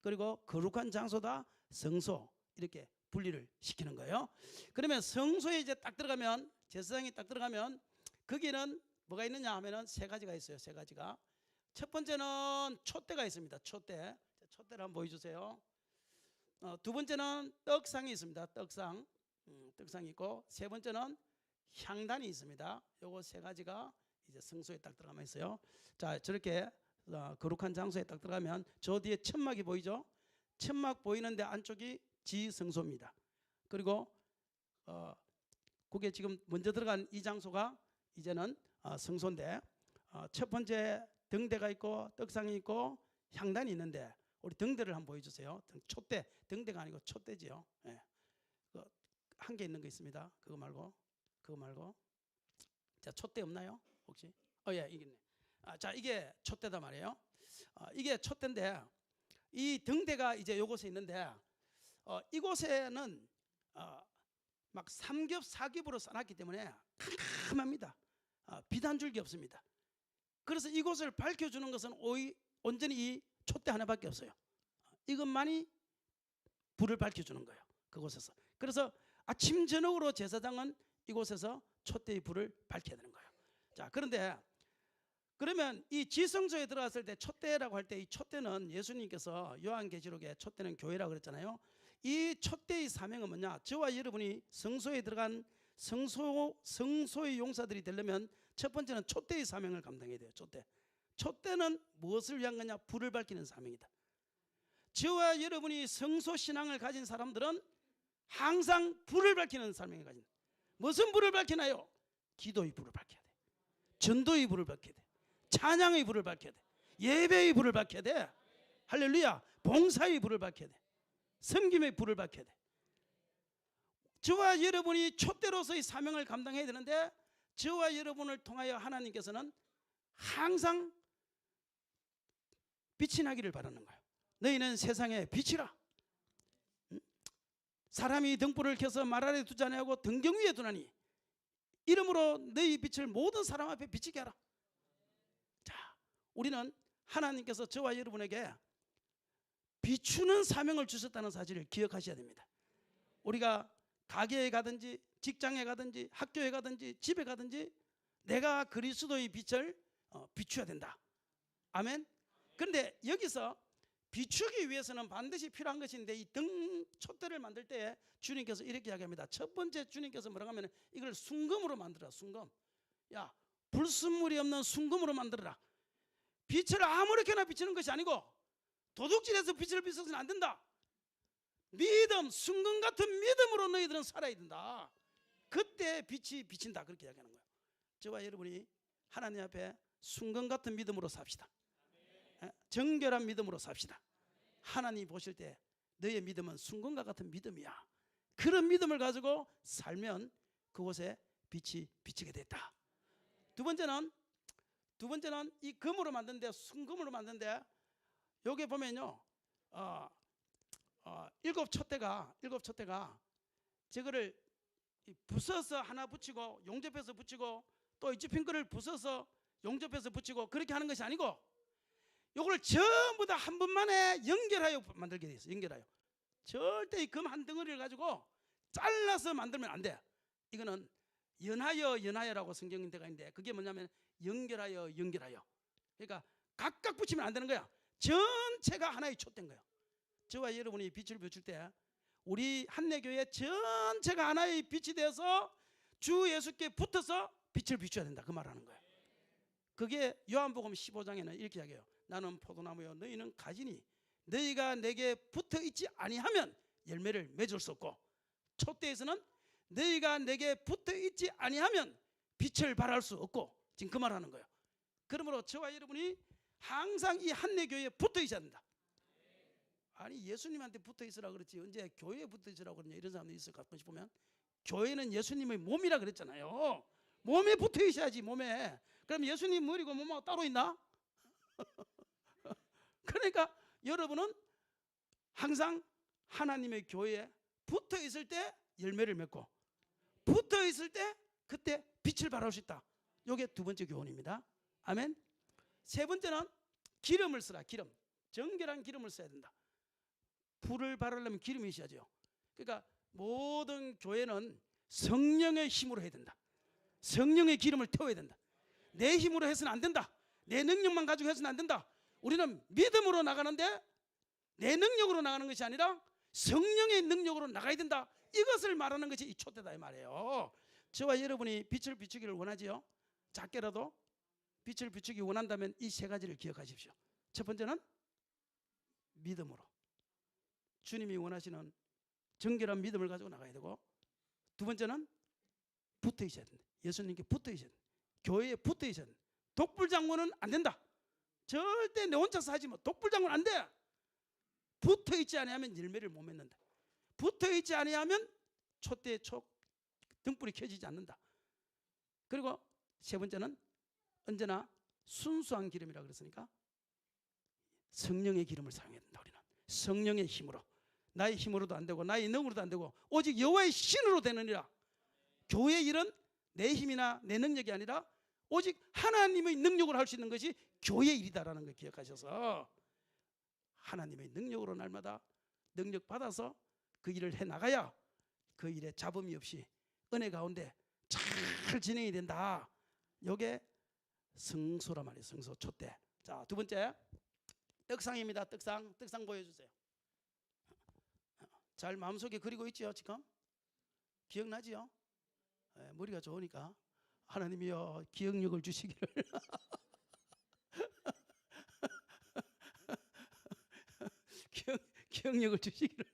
그리고 거룩한 장소다 성소, 이렇게 분리를 시키는 거예요. 그러면 성소에 이제 딱 들어가면, 제사장이 딱 들어가면 거기는 뭐가 있느냐 하면은 세 가지가 있어요. 세 가지가. 첫 번째는 촛대가 있습니다. 촛대. 촛대를 한번 보여주세요. 두 번째는 떡상이 있습니다. 떡상. 떡상이 있고, 세 번째는 향단이 있습니다. 요거 세 가지가 이제 성소에 딱 들어가면 있어요. 자, 저렇게 거룩한 장소에 딱 들어가면 저 뒤에 천막이 보이죠? 천막 보이는데 안쪽이 지성소입니다. 그리고 그게 지금 먼저 들어간 이 장소가 이제는 성소인데, 첫 번째 등대가 있고 떡상이 있고 향단이 있는데, 우리 등대를 한번 보여주세요. 촛대, 등대가 아니고 촛대지요. 예. 한 개 있는 거 있습니다. 그거 말고. 자, 촛대 없나요? 혹시? 예, 이게 있네. 자, 이게 촛대다 말이에요. 이게 촛대인데, 이 등대가 이제 요곳에 있는데, 이곳에는 막 삼겹 사겹으로 쌓았기 때문에 캄캄합니다. 빛 한 줄기 없습니다. 그래서 이곳을 밝혀주는 것은 온전히 이 촛대 하나밖에 없어요. 이것만이 불을 밝혀주는 거예요. 그곳에서. 그래서 아침 저녁으로 제사장은 이곳에서 촛대의 불을 밝혀야 되는 거예요. 자, 그런데 그러면 이 지성소에 들어갔을 때 촛대라고 할 때, 이 촛대는 예수님께서 요한계시록에 촛대는 교회라고 그랬잖아요. 이 촛대의 사명은 뭐냐? 저와 여러분이 성소에 들어간 성소의 용사들이 되려면 첫 번째는 촛대의 사명을 감당해야 돼요. 촛대는 무엇을 위한 거냐? 불을 밝히는 사명이다. 저와 여러분이 성소 신앙을 가진 사람들은 항상 불을 밝히는 사명을 가진. 무슨 불을 밝히나요? 기도의 불을 밝혀야 돼. 전도의 불을 밝혀야 돼. 찬양의 불을 밝혀야 돼. 예배의 불을 밝혀야 돼. 할렐루야. 봉사의 불을 밝혀야 돼. 섬김의 불을 밝혀야 돼. 저와 여러분이 촛대로서의 사명을 감당해야 되는데, 저와 여러분을 통하여 하나님께서는 항상 빛이 나기를 바라는 거예요. 너희는 세상의 빛이라. 사람이 등불을 켜서 말 아래 두지 아니하고 등경 위에 두나니 이름으로 너희 빛을 모든 사람 앞에 비치게 하라. 자, 우리는 하나님께서 저와 여러분에게 비추는 사명을 주셨다는 사실을 기억하셔야 됩니다. 우리가 가게에 가든지 직장에 가든지 학교에 가든지 집에 가든지 내가 그리스도의 빛을 비춰야 된다. 아멘. 그런데 여기서 비추기 위해서는 반드시 필요한 것인데, 이 등 촛대를 만들 때 주님께서 이렇게 이야기합니다. 첫 번째 주님께서 뭐라고 하면 이걸 순금으로 만들어라. 순금. 야, 불순물이 없는 순금으로 만들어라. 빛을 아무렇게나 비추는 것이 아니고 도둑질해서 빛을 비춰서는 안 된다. 믿음, 순금 같은 믿음으로 너희들은 살아야 된다. 그때 빛이 비친다. 그렇게 이야기하는 거예요. 저와 여러분이 하나님 앞에 순금 같은 믿음으로 삽시다. 정결한 믿음으로 삽시다. 하나님 보실 때 너의 믿음은 순금과 같은 믿음이야. 그런 믿음을 가지고 살면 그곳에 빛이 비치게 됐다. 두 번째는 이 금으로 만든데, 순금으로 만든데, 여기 보면요, 일곱 촛대가 저거를 부숴서 하나 붙이고 용접해서 붙이고 또 이집힌 거를 부숴서 용접해서 붙이고 그렇게 하는 것이 아니고, 요걸 전부 다 한 번만에 연결하여 만들게 돼 있어요. 연결하여. 절대 이 금 한 덩어리를 가지고 잘라서 만들면 안 돼. 이거는 연하여라고 성경인데가 있는데, 그게 뭐냐면 연결하여. 그러니까 각각 붙이면 안 되는 거야. 전체가 하나의 촛대인 거야. 저와 여러분이 빛을 비출 때 우리 한내교회 전체가 하나의 빛이 되어서 주 예수께 붙어서 빛을 비춰야 된다. 그 말하는 거예요. 그게 요한복음 15장에는 이렇게 이야기해요. 나는 포도나무요 너희는 가지니 너희가 내게 붙어 있지 아니하면 열매를 맺을 수 없고, 촛대에서는 너희가 내게 붙어 있지 아니하면 빛을 발할 수 없고, 지금 그 말하는 거예요. 그러므로 저와 여러분이 항상 이 한내교회에 붙어 있어야 된다. 아니, 예수님한테 붙어 있으라 그렇지 언제 교회에 붙어 있으라고 그러냐, 이런 사람들이 있을 것 같고 싶으면, 교회는 예수님의 몸이라 그랬잖아요. 몸에 붙어 있어야지. 몸에. 그럼 예수님 머리고 몸하고 따로 있나? 그러니까 여러분은 항상 하나님의 교회에 붙어 있을 때 열매를 맺고, 붙어 있을 때 그때 빛을 발할 수 있다. 이게 두 번째 교훈입니다. 아멘. 세 번째는 기름을 쓰라. 기름. 정결한 기름을 써야 된다. 불을 발하려면 기름이 있어야죠. 그러니까 모든 교회는 성령의 힘으로 해야 된다. 성령의 기름을 태워야 된다. 내 힘으로 해서는 안 된다. 내 능력만 가지고 해서는 안 된다. 우리는 믿음으로 나가는데 내 능력으로 나가는 것이 아니라 성령의 능력으로 나가야 된다. 이것을 말하는 것이 이 촛대다 이 말이에요. 저와 여러분이 빛을 비추기를 원하지요. 작게라도 빛을 비추기 원한다면 이 세 가지를 기억하십시오. 첫 번째는 믿음으로. 주님이 원하시는 정결한 믿음을 가지고 나가야 되고, 두 번째는 붙어 있어야 된다. 예수님께 붙어 있어야 된다. 교회에 붙어 있어야 된다. 독불장군은 안 된다. 절대 내 혼자서 하지 마. 독불장군 안 돼. 붙어 있지 아니하면 열매를 못 맺는다. 붙어 있지 아니하면 촛대의 등불이 켜지지 않는다. 그리고 세 번째는 언제나 순수한 기름이라 그랬으니까 성령의 기름을 사용해야 된다. 우리는 성령의 힘으로. 나의 힘으로도 안 되고 나의 능으로도 안 되고 오직 여호와의 신으로 되느니라. 교회의 일은 내 힘이나 내 능력이 아니라 오직 하나님의 능력으로 할 수 있는 것이 교회의 일이다라는 걸 기억하셔서 하나님의 능력으로 날마다 능력 받아서 그 일을 해나가야 그 일에 잡음이 없이 은혜 가운데 잘 진행이 된다. 이게 성소란 말이에요. 성소 촛대. 자, 두 번째 떡상입니다. 떡상 보여주세요. 잘 마음속에 그리고 있지요 지금? 기억나지요? 머리가 좋으니까 하나님이여 기억력을 주시기를 기억력을 주시기를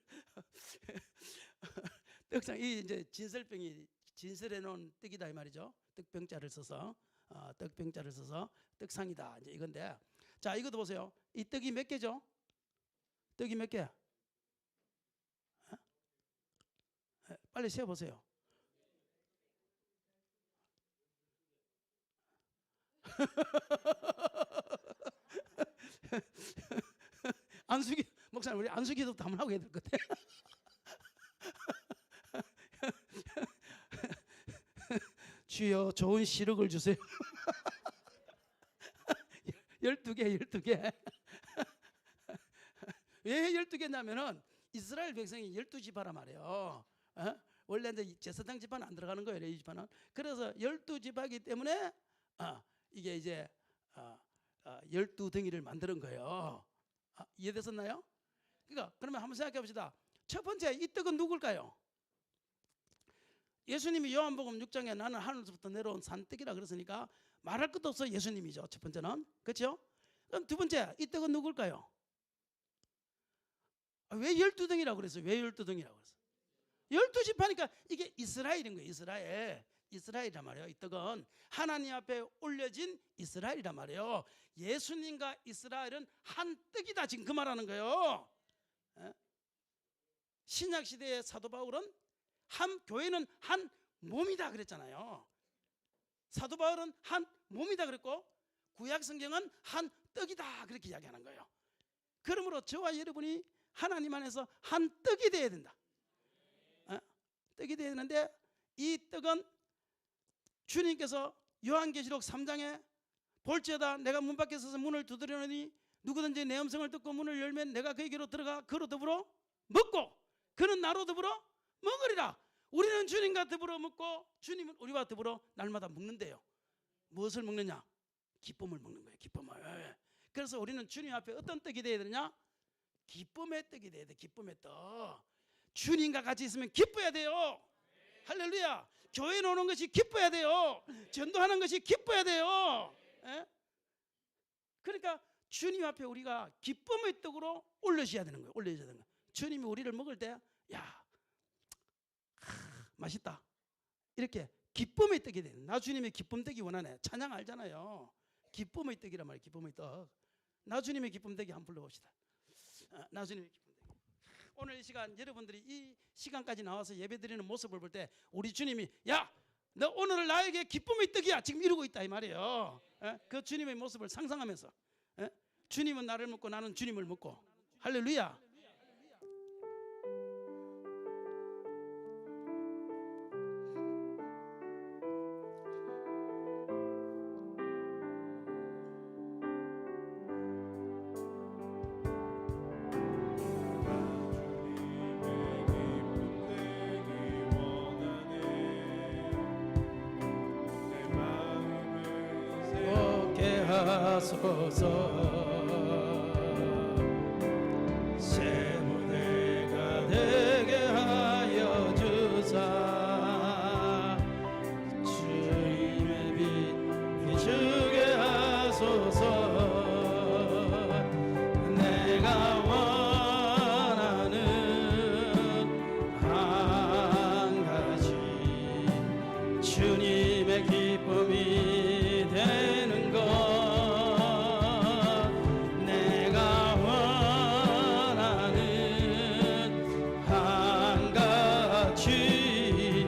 떡상 이 이제 진설병이 진설해 놓은 떡이다 이 말이죠. 떡병자를 써서 떡병자를 써서 떡상이다 이제 이건데, 자 이것도 보세요. 이 떡이 몇 개죠? 떡이 몇 개? 빨리 세어 보세요. 안수기 목사님 우리 안수기도 한번 하고 해야 될 것 같아. 주여 좋은 시력을 주세요. 12개. 왜 12개냐면은 이스라엘 백성이 12지파란 말이에요. 원래 이제 제사장 지파는 안 들어가는 거예요. 레위 지파는. 그래서 12지파이기 때문에 이게 이제 12덩이를 만드는 거예요. 이해됐었나요? 그러니까 그러면 한번 생각해 봅시다. 첫 번째 이 떡은 누굴까요? 예수님이 요한복음 6장에 나는 하늘에서부터 내려온 산떡이라 그랬으니까 말할 것도 없어 예수님이죠. 첫 번째는. 그렇죠? 그럼 두 번째 이 떡은 누굴까요? 왜 12덩이라고 그랬어요? 왜 12덩이라고 그랬어요? 12지파니까 이게 이스라엘인 거예요. 이스라엘이란 말이에요. 이 떡은 하나님 앞에 올려진 이스라엘이란 말이에요. 예수님과 이스라엘은 한 떡이다 지금 그 말하는 거예요. 신약 시대의 사도 바울은 교회는 한 몸이다 그랬잖아요. 사도 바울은 한 몸이다 그랬고 구약 성경은 한 떡이다 그렇게 이야기하는 거예요. 그러므로 저와 여러분이 하나님 안에서 한 떡이 되어야 된다. 떡이 되어야 되는데 이 떡은 주님께서 요한계시록 3장에 볼지어다 내가 문 밖에 서서 문을 두드리노니 누구든지 내 음성을 듣고 문을 열면 내가 그에게로 들어가 그로 더불어 먹고 그는 나로 더불어 먹으리라. 우리는 주님과 더불어 먹고 주님은 우리와 더불어 날마다 먹는데요. 무엇을 먹느냐? 기쁨을 먹는 거예요. 기쁨을. 그래서 우리는 주님 앞에 어떤 떡이 되어야 되느냐? 기쁨의 떡이 되어야 돼. 기쁨의 떡. 주님과 같이 있으면 기뻐야 돼요. 할렐루야. 교회에 오는 것이 기뻐야 돼요. 전도하는 것이 기뻐야 돼요. 그러니까 주님 앞에 우리가 기쁨의 떡으로 올려줘야 되는 거예요. 올려줘야 되는 거예요. 주님이 우리를 먹을 때 야 맛있다 이렇게 기쁨의 떡이 되는. 나 주님의 기쁨 떡이 원하네. 찬양 알잖아요. 기쁨의 떡이란 말이에요. 기쁨의 떡. 나 주님의 기쁨 떡이 한번 불러봅시다. 나 주님의 기쁨 떡. 오늘 이 시간 여러분들이 이 시간까지 나와서 예배드리는 모습을 볼 때 우리 주님이 야 너 오늘 나에게 기쁨의 떡이야 지금 이러고 있다 이 말이에요. 그 주님의 모습을 상상하면서 주님은 나를 먹고 나는 주님을 먹고. 할렐루야. 하소서. 새 무대가 되게 하여 주사 주님의 빛 비추게 하소서. 내가 원하는 한 가지 주님의 기쁨이 되는 것. 내가 원하는 한 가지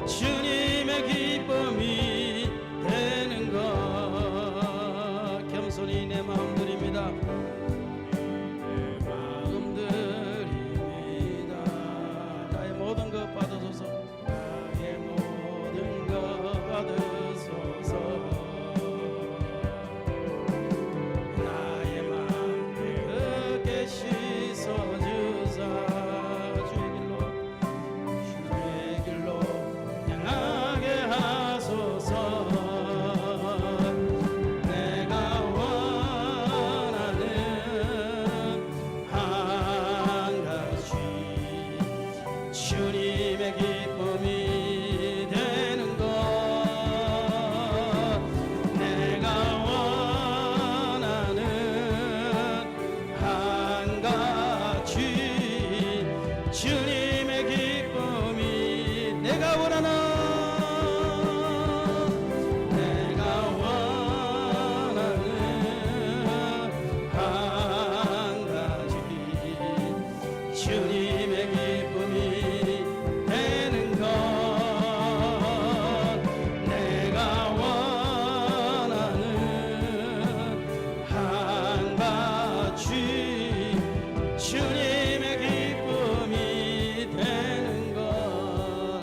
주님의 기쁨이 되는 것. 겸손히 내 마음 드립니다. 내 마음 드립니다. 나의 모든 것 받으소서. 나의 모든 것 받으소서. 나의 맘 그렇게 씻어주사 주의 길로 향하게 하소서. 내가 원하는 한 가지 주님의 기쁨이 되는 것. 내가 원하는 한 가지 주님의 기쁨이 내가 원하는 한 가지 주님의 기쁨이 되는 것. 내가 원하는 한 가지 주님의 기쁨이 되는 것.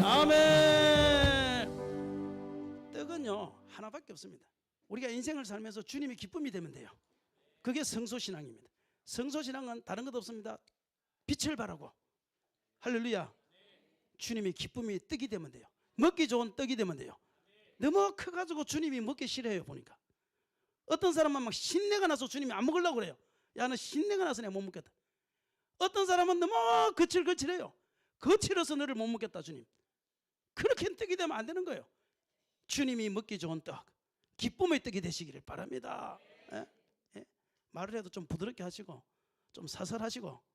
아멘. 떡은요 하나밖에 없습니다. 우리가 인생을 살면서 주님이 기쁨이 되면 돼요. 그게 성소신앙입니다. 성소신앙은 다른 것 없습니다. 빛을 발하고 할렐루야. 주님이 기쁨이 떡이 되면 돼요. 먹기 좋은 떡이 되면 돼요. 너무 커가지고 주님이 먹기 싫어해요. 보니까 어떤 사람은 막 신내가 나서 주님이 안 먹으려고 그래요. 야, 너 신내가 나서 내가 못 먹겠다. 어떤 사람은 너무 거칠거칠해요. 거칠어서 너를 못 먹겠다 주님. 그렇게 떡이 되면 안 되는 거예요. 주님이 먹기 좋은 떡, 기쁨의 떡이 되시기를 바랍니다. 예? 예? 말을 해도 좀 부드럽게 하시고 좀 사설하시고.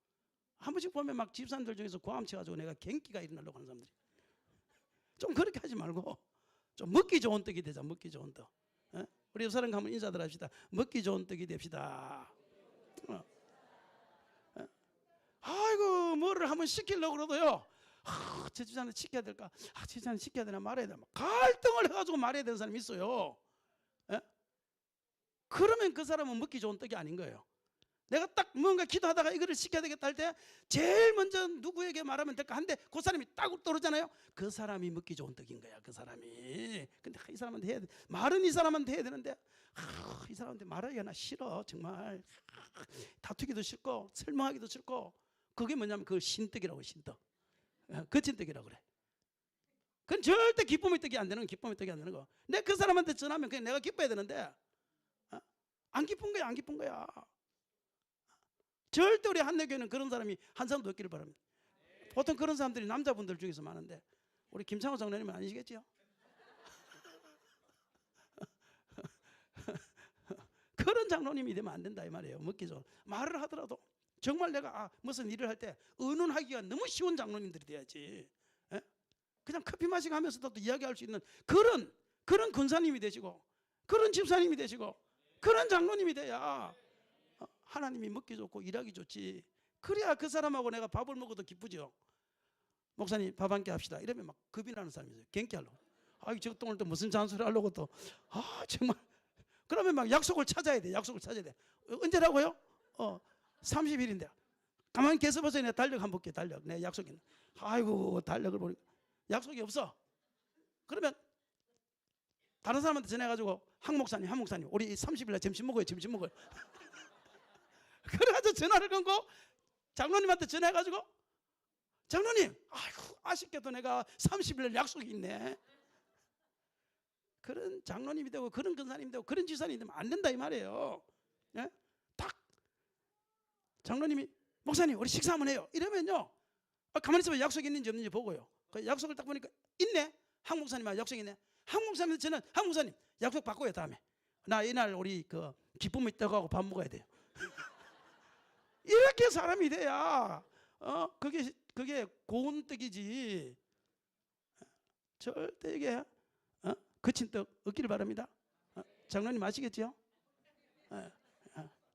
한 번씩 보면 막 집사님들 중에서 고함 쳐가지고 내가 갱기가 일어나려고 하는 사람들이. 좀 그렇게 하지 말고 좀 먹기 좋은 떡이 되자. 먹기 좋은 떡. 예? 우리 옆 사람 가면 인사들 합시다. 먹기 좋은 떡이 됩시다. 예? 아이고 뭐를 한번 시키려고 그러도요. 제 집사는 시켜야 될까? 제 집사는 시켜야 되나 말아야 되나? 갈등을 해가지고 말해야 되는 사람이 있어요. 예? 그러면 그 사람은 먹기 좋은 떡이 아닌 거예요. 내가 딱 뭔가 기도하다가 이거를 시켜야 되겠다 할 때 제일 먼저 누구에게 말하면 될까 한데 그 사람이 딱 떠오르잖아요. 그 사람이 먹기 좋은 떡인 거야. 그 사람이. 근데 이 사람한테 해야 돼. 말은 이 사람한테 해야 되는데 이 사람한테 말하기가 나 싫어. 정말 다투기도 싫고 설명하기도 싫고. 그게 뭐냐면 그 신떡이라고. 신떡. 거친 떡이라고 그래. 그건 절대 기쁨의 떡이 안 되는 거. 기쁨의 떡이 안 되는 거. 내가 그 사람한테 전하면 그냥 내가 기뻐야 되는데 안 기쁜 거야. 안 기쁜 거야. 절대 우리 한내교회는 그런 사람이 한 사람도 없기를 바랍니다. 보통 그런 사람들이 남자분들 중에서 많은데 우리 김창호 장로님은 아니시겠지요? 그런 장로님이 되면 안 된다 이 말이에요. 먹기 좋은 말을 하더라도 정말 내가 무슨 일을 할 때 의논하기가 너무 쉬운 장로님들이 돼야지. 에? 그냥 커피 마시고 하면서도 또 이야기할 수 있는 그런 권사님이 되시고 그런 집사님이 되시고 그런 장로님이 돼야 하나님이 먹기 좋고 일하기 좋지. 그래야 그 사람하고 내가 밥을 먹어도 기쁘죠. 목사님 밥 한 끼 합시다 이러면 막 겁이 나는 사람이 있어요. 갱기하려고. 저 오늘 또 무슨 잔소리 하려고 또 정말. 그러면 막 약속을 찾아야 돼. 약속을 찾아야 돼. 언제라고요? 30일인데 가만히 계속 보세요. 내가 달력 한번 볼게. 달력 내 약속이 있는. 아이고 달력을 보니까 약속이 없어. 그러면 다른 사람한테 전해가지고 한 목사님 우리 30일날 점심 먹어요. 그래가지고 전화를 걸고 장로님한테 전화해가지고 장로님 아이고 아쉽게도 내가 30일날 약속이 있네. 그런 장로님이 되고 그런 근사님이 되고 그런 지사님이 되면 안 된다 이 말이에요. 예? 딱 장로님이 목사님 우리 식사 한번 해요 이러면요, 가만히 있으면 약속이 있는지 없는지 보고요. 그 약속을 딱 보니까 있네. 한 목사님하고 약속이 있네. 한 목사님 저는 한 목사님 약속 바꿔요. 다음에 나 이날 우리 그 기쁨의 떡하고 밥 먹어야 돼요. 이렇게 사람이 돼야 그게 고운 떡이지. 절대 이게 거친 떡 없기를 바랍니다. 장로님 아시겠죠?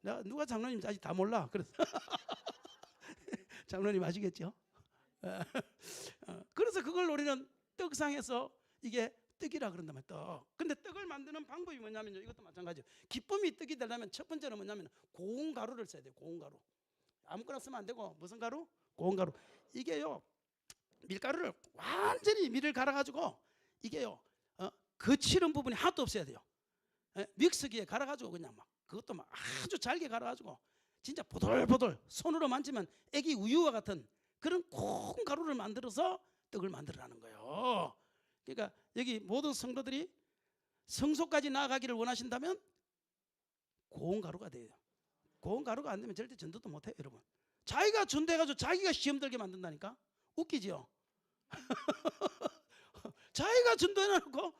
내가 누가 장로님인지 아직 다 몰라. 그래서 장로님 아시겠죠? 그래서 그걸 우리는 떡상에서 이게 떡이라 그런단 말이야. 떡. 근데 떡을 만드는 방법이 뭐냐면요, 이것도 마찬가지예요. 기쁨이 떡이 되려면 첫 번째는 뭐냐면 고운 가루를 써야 돼요. 고운 가루. 아무거나 쓰면 안 되고 무슨 가루? 고운 가루. 이게요, 밀가루를 완전히 밀을 갈아가지고 이게요, 거칠은 부분이 하나도 없어야 돼요. 믹서기에 갈아가지고 그냥 막 그것도 막 아주 잘게 갈아가지고 진짜 보들보들 손으로 만지면 애기 우유와 같은 그런 고운 가루를 만들어서 떡을 만들어라는 거예요. 그러니까 여기 모든 성도들이 성소까지 나아가기를 원하신다면 고운 가루가 돼요. 고운 가루가 안 되면 절대 전도도 못해요, 여러분. 자기가 전도해가지고 자기가 시험 들게 만든다니까. 웃기죠? 자기가 전도해놓고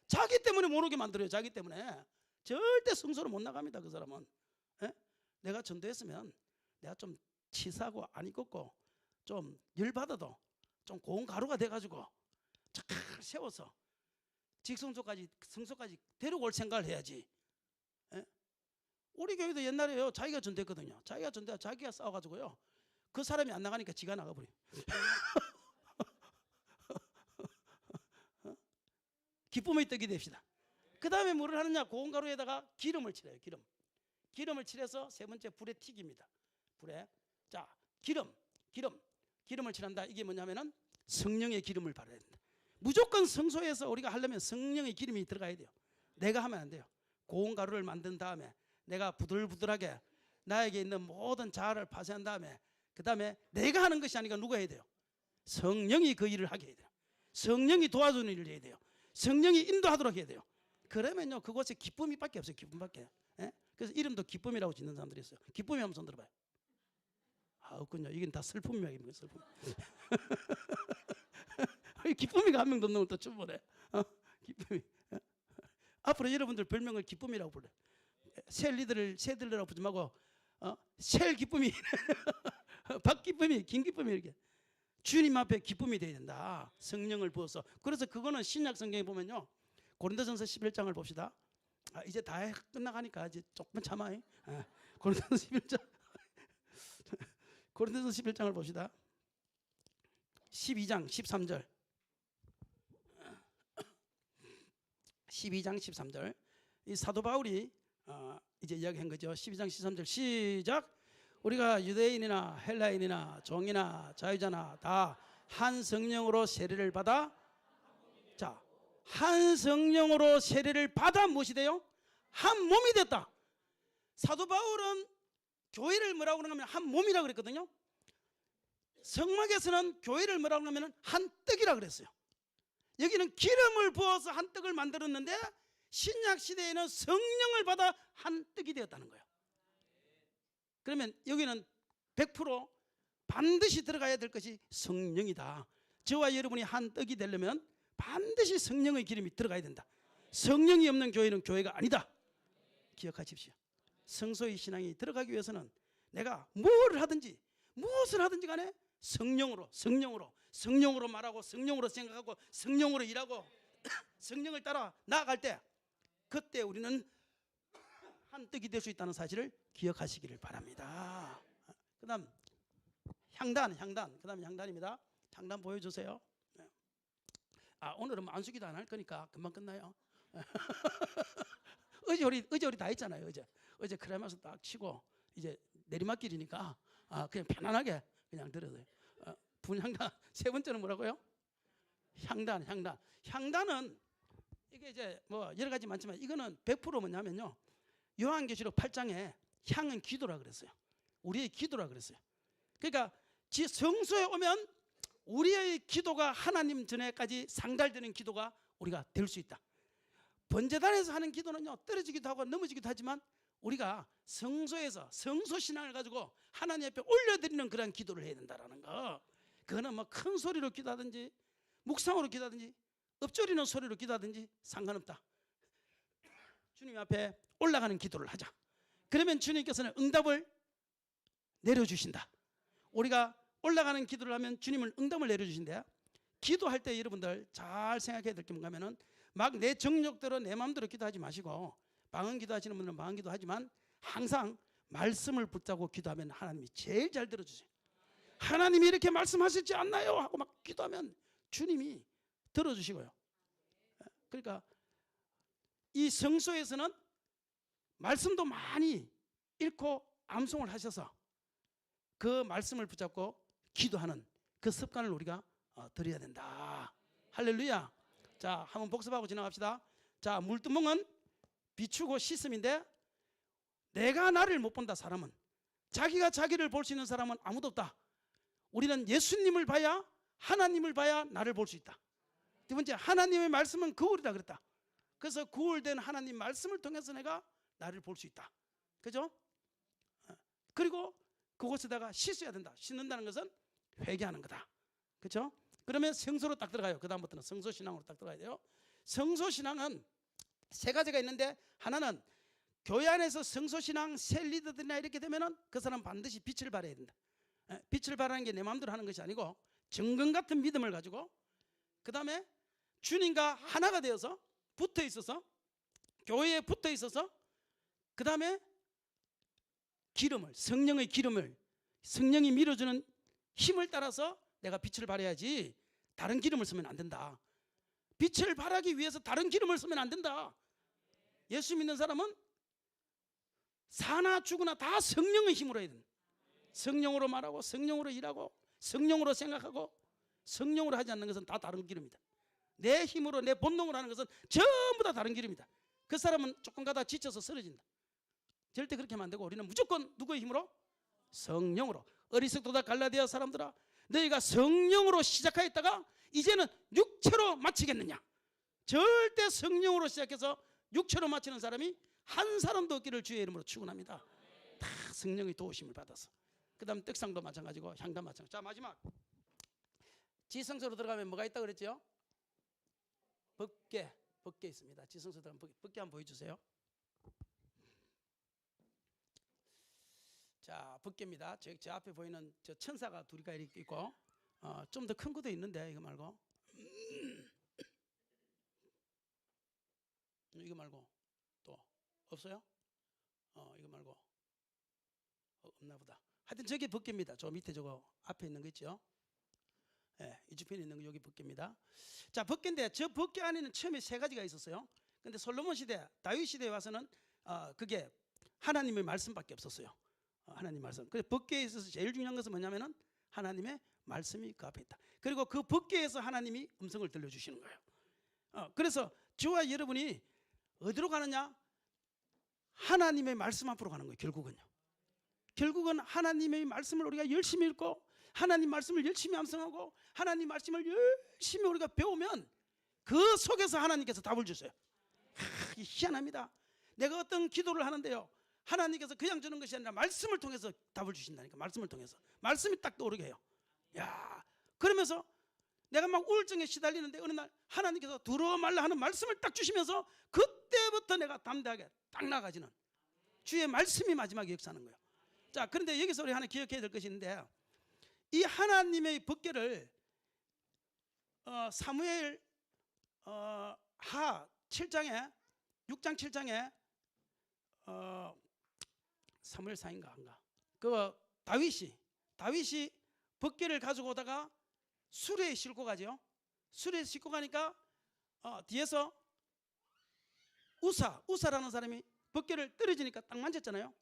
자기 때문에 못 오게 만들어요. 자기 때문에 절대 성소로 못 나갑니다. 그 사람은. 내가 전도했으면 내가 좀 치사하고 안 익었고 좀 열받아도 좀 고운 가루가 돼가지고 착 세워서 직성소까지 성소까지 데리고 올 생각을 해야지. 우리 교회도 옛날에요, 자기가 전도했거든요. 자기가 전도해 자기가 싸워가지고요, 그 사람이 안 나가니까 지가 나가버려. 기쁨의 떡이 됩시다. 그 다음에 뭐를 하느냐, 고운 가루에다가 기름을 칠해요. 기름을 칠해서 세 번째 불에 튀깁니다. 불에. 자, 기름을 칠한다. 이게 뭐냐면은 성령의 기름을 발라야 된다. 무조건 성소에서 우리가 하려면 성령의 기름이 들어가야 돼요. 내가 하면 안 돼요. 고운 가루를 만든 다음에 내가 부들부들하게 나에게 있는 모든 자아를 파쇄한 다음에 그 다음에 내가 하는 것이 아니라 누가 해야 돼요? 성령이 그 일을 하게 해야 돼요. 성령이 도와주는 일을 해야 돼요. 성령이 인도하도록 해야 돼요. 그러면요, 그곳에 기쁨이 밖에 없어요. 기쁨밖에. 그래서 이름도 기쁨이라고 짓는 사람들이 있어요. 기쁨이 한번 손 들어봐요. 없군요. 이건 다 슬픔 이야기입니다. 슬픔. 기쁨이가 한 명도 없는 걸 또 처음 보네. 기쁨이. 앞으로 여러분들 별명을 기쁨이라고 불러요. 새들이라고 부르지 말고 셀 기쁨이, 박 기쁨이, 긴 기쁨이 이렇게. 주님 앞에 기쁨이 돼야 된다. 성령을 부어서. 그래서 그거는 신약 성경에 보면요, 고린도전서 11장을 봅시다. 이제 다 끝나가니까 이제 조금만 참아. 고린도전서 11장. 고린도전서 11장을 봅시다. 12장 13절. 12장 13절. 이 사도 바울이 이제 이야기한 거죠. 12장 13절 시작. 우리가 유대인이나 헬라인이나 종이나 자유자나 다 한 성령으로 세례를 받아, 자, 한 성령으로 세례를 받아 무엇이 돼요? 한 몸이 됐다. 사도 바울은 교회를 뭐라고 그러냐면 한 몸이라고 그랬거든요. 성막에서는 교회를 뭐라고 하냐면 한 떡이라고 그랬어요. 여기는 기름을 부어서 한 떡을 만들었는데 신약 시대에는 성령을 받아 한 떡이 되었다는 거예요. 그러면 여기는 100% 반드시 들어가야 될 것이 성령이다. 저와 여러분이 한 떡이 되려면 반드시 성령의 기름이 들어가야 된다. 성령이 없는 교회는 교회가 아니다. 기억하십시오. 성소의 신앙이 들어가기 위해서는 내가 뭘 하든지 무엇을 하든지 간에 성령으로 말하고 성령으로 생각하고 성령으로 일하고 성령을 따라 나아갈 때 그때 우리는 한 떡이 될 수 있다는 사실을 기억하시기를 바랍니다. 그 다음 향단. 그 다음에 향단입니다. 향단 보여주세요. 오늘은 안수기도 안 할 거니까 금방 끝나요. 어제 우리 다 했잖아요. 어제 크레마스 딱 치고 이제 내리막길이니까 그냥 편안하게 그냥 들어요. 분향단. 세 번째는 뭐라고요? 향단은 이게 이제 뭐 여러 가지 많지만 이거는 100% 뭐냐면요, 요한계시록 8장에 향은 기도라 그랬어요. 우리의 기도라 그랬어요. 그러니까 성소에 오면 우리의 기도가 하나님 전에까지 상달되는 기도가 우리가 될 수 있다. 번제단에서 하는 기도는요, 떨어지기도 하고 넘어지기도 하지만 우리가 성소에서 성소신앙을 가지고 하나님 앞에 올려드리는 그런 기도를 해야 된다라는 거. 그거는 뭐 큰 소리로 기도하든지 묵상으로 기도하든지 엎조리는 소리로 기도하든지 상관없다. 주님 앞에 올라가는 기도를 하자. 그러면 주님께서는 응답을 내려주신다. 우리가 올라가는 기도를 하면 주님은 응답을 내려주신대요. 기도할 때 여러분들 잘 생각해야 될 게 뭔가 하면은 막 내 정욕대로 내 마음대로 기도하지 마시고, 방언 기도하시는 분들은 방언 기도하지만 항상 말씀을 붙잡고 기도하면 하나님이 제일 잘 들어주세요. 하나님이 이렇게 말씀하시지 않나요? 하고 막 기도하면 주님이 들어주시고요. 그러니까 이 성소에서는 말씀도 많이 읽고 암송을 하셔서 그 말씀을 붙잡고 기도하는 그 습관을 우리가 들여야 된다. 할렐루야. 자, 한번 복습하고 지나갑시다. 자, 물두멍은 비추고 씻음인데, 내가 나를 못 본다. 사람은 자기가 자기를 볼 수 있는 사람은 아무도 없다. 우리는 예수님을 봐야, 하나님을 봐야 나를 볼 수 있다. 두 번째, 하나님의 말씀은 거울이다 그랬다. 그래서 거울된 하나님 말씀을 통해서 내가 나를 볼 수 있다. 그죠? 그리고 그곳에다가 씻어야 된다. 씻는다는 것은 회개하는 거다. 그렇죠? 그러면 성소로 딱 들어가요. 그 다음부터는 성소신앙으로 딱 들어가야 돼요. 성소신앙은 세 가지가 있는데, 하나는 교회 안에서 성소신앙 셀 리더들이나 이렇게 되면은 그 사람 반드시 빛을 발해야 된다. 빛을 발하는 게 내 마음대로 하는 것이 아니고 정금 같은 믿음을 가지고, 그 다음에 주님과 하나가 되어서 붙어 있어서, 교회에 붙어 있어서, 그 다음에 기름을, 성령의 기름을, 성령이 밀어주는 힘을 따라서 내가 빛을 발해야지 다른 기름을 쓰면 안 된다. 빛을 발하기 위해서 다른 기름을 쓰면 안 된다. 예수 믿는 사람은 사나 죽으나 다 성령의 힘으로 해야 된다. 성령으로 말하고 성령으로 일하고 성령으로 생각하고 성령으로 하지 않는 것은 다 다른 기름이다. 내 힘으로 내 본능으로 하는 것은 전부 다 다른 기름이다. 그 사람은 조금 가다 지쳐서 쓰러진다. 절대 그렇게 하면 안 되고, 우리는 무조건 누구의 힘으로? 성령으로. 어리석도다 갈라디아 사람들아, 너희가 성령으로 시작하였다가 이제는 육체로 마치겠느냐? 절대 성령으로 시작해서 육체로 마치는 사람이 한 사람도 없기를 주의 이름으로 축원합니다. 다 성령의 도우심을 받아서. 그 다음 떡상도 마찬가지고 향도 마찬가지고. 자, 마지막 지성소로 들어가면 뭐가 있다고 그랬죠? 법궤 있습니다. 지성소 들어가면 법궤 한번 보여주세요. 자, 법궤입니다. 저 앞에 보이는 저 천사가 둘이가 이렇게 있고, 좀 더 큰 것도 있는데 이거 말고 이거 말고 또 없어요? 이거 말고 없나 보다. 하여튼 저게 법궤입니다. 저 밑에 저거 앞에 있는 거 있죠? 예, 이 주변에 있는 거 여기 법궤입니다. 자, 법궤인데 저 법궤 안에는 처음에 세 가지가 있었어요. 근데 솔로몬 시대, 다윗 시대에 와서는 그게 하나님의 말씀밖에 없었어요. 하나님 말씀. 그래서 법궤에 있어서 제일 중요한 것은 뭐냐면은 하나님의 말씀이 그 앞에 있다. 그리고 그 법궤에서 하나님이 음성을 들려주시는 거예요. 그래서 저와 여러분이 어디로 가느냐? 하나님의 말씀 앞으로 가는 거예요. 결국은 하나님의 말씀을 우리가 열심히 읽고 하나님 말씀을 열심히 암송하고 하나님 말씀을 열심히 우리가 배우면 그 속에서 하나님께서 답을 주세요. 희한합니다. 내가 어떤 기도를 하는데요, 하나님께서 그냥 주는 것이 아니라 말씀을 통해서 답을 주신다니까. 말씀을 통해서 말씀이 딱 떠오르게 해요. 야, 그러면서 내가 막 우울증에 시달리는데 어느 날 하나님께서 들어 말라 하는 말씀을 딱 주시면서 그때부터 내가 담대하게 딱 나가지는 주의 말씀이 마지막에 역사하는 거예요. 자, 그런데 여기서 우리 하나 기억해야 될 것이 있는데, 이 하나님의 법궤를 사무엘 하 7장에 6장 7장에 사무엘상인가 한가, 그 다윗이 법궤를 가지고 오다가 수레에 싣고 가죠. 수레에 싣고 가니까 뒤에서 우사라는 사람이 법궤를 떨어지니까 딱 만졌잖아요.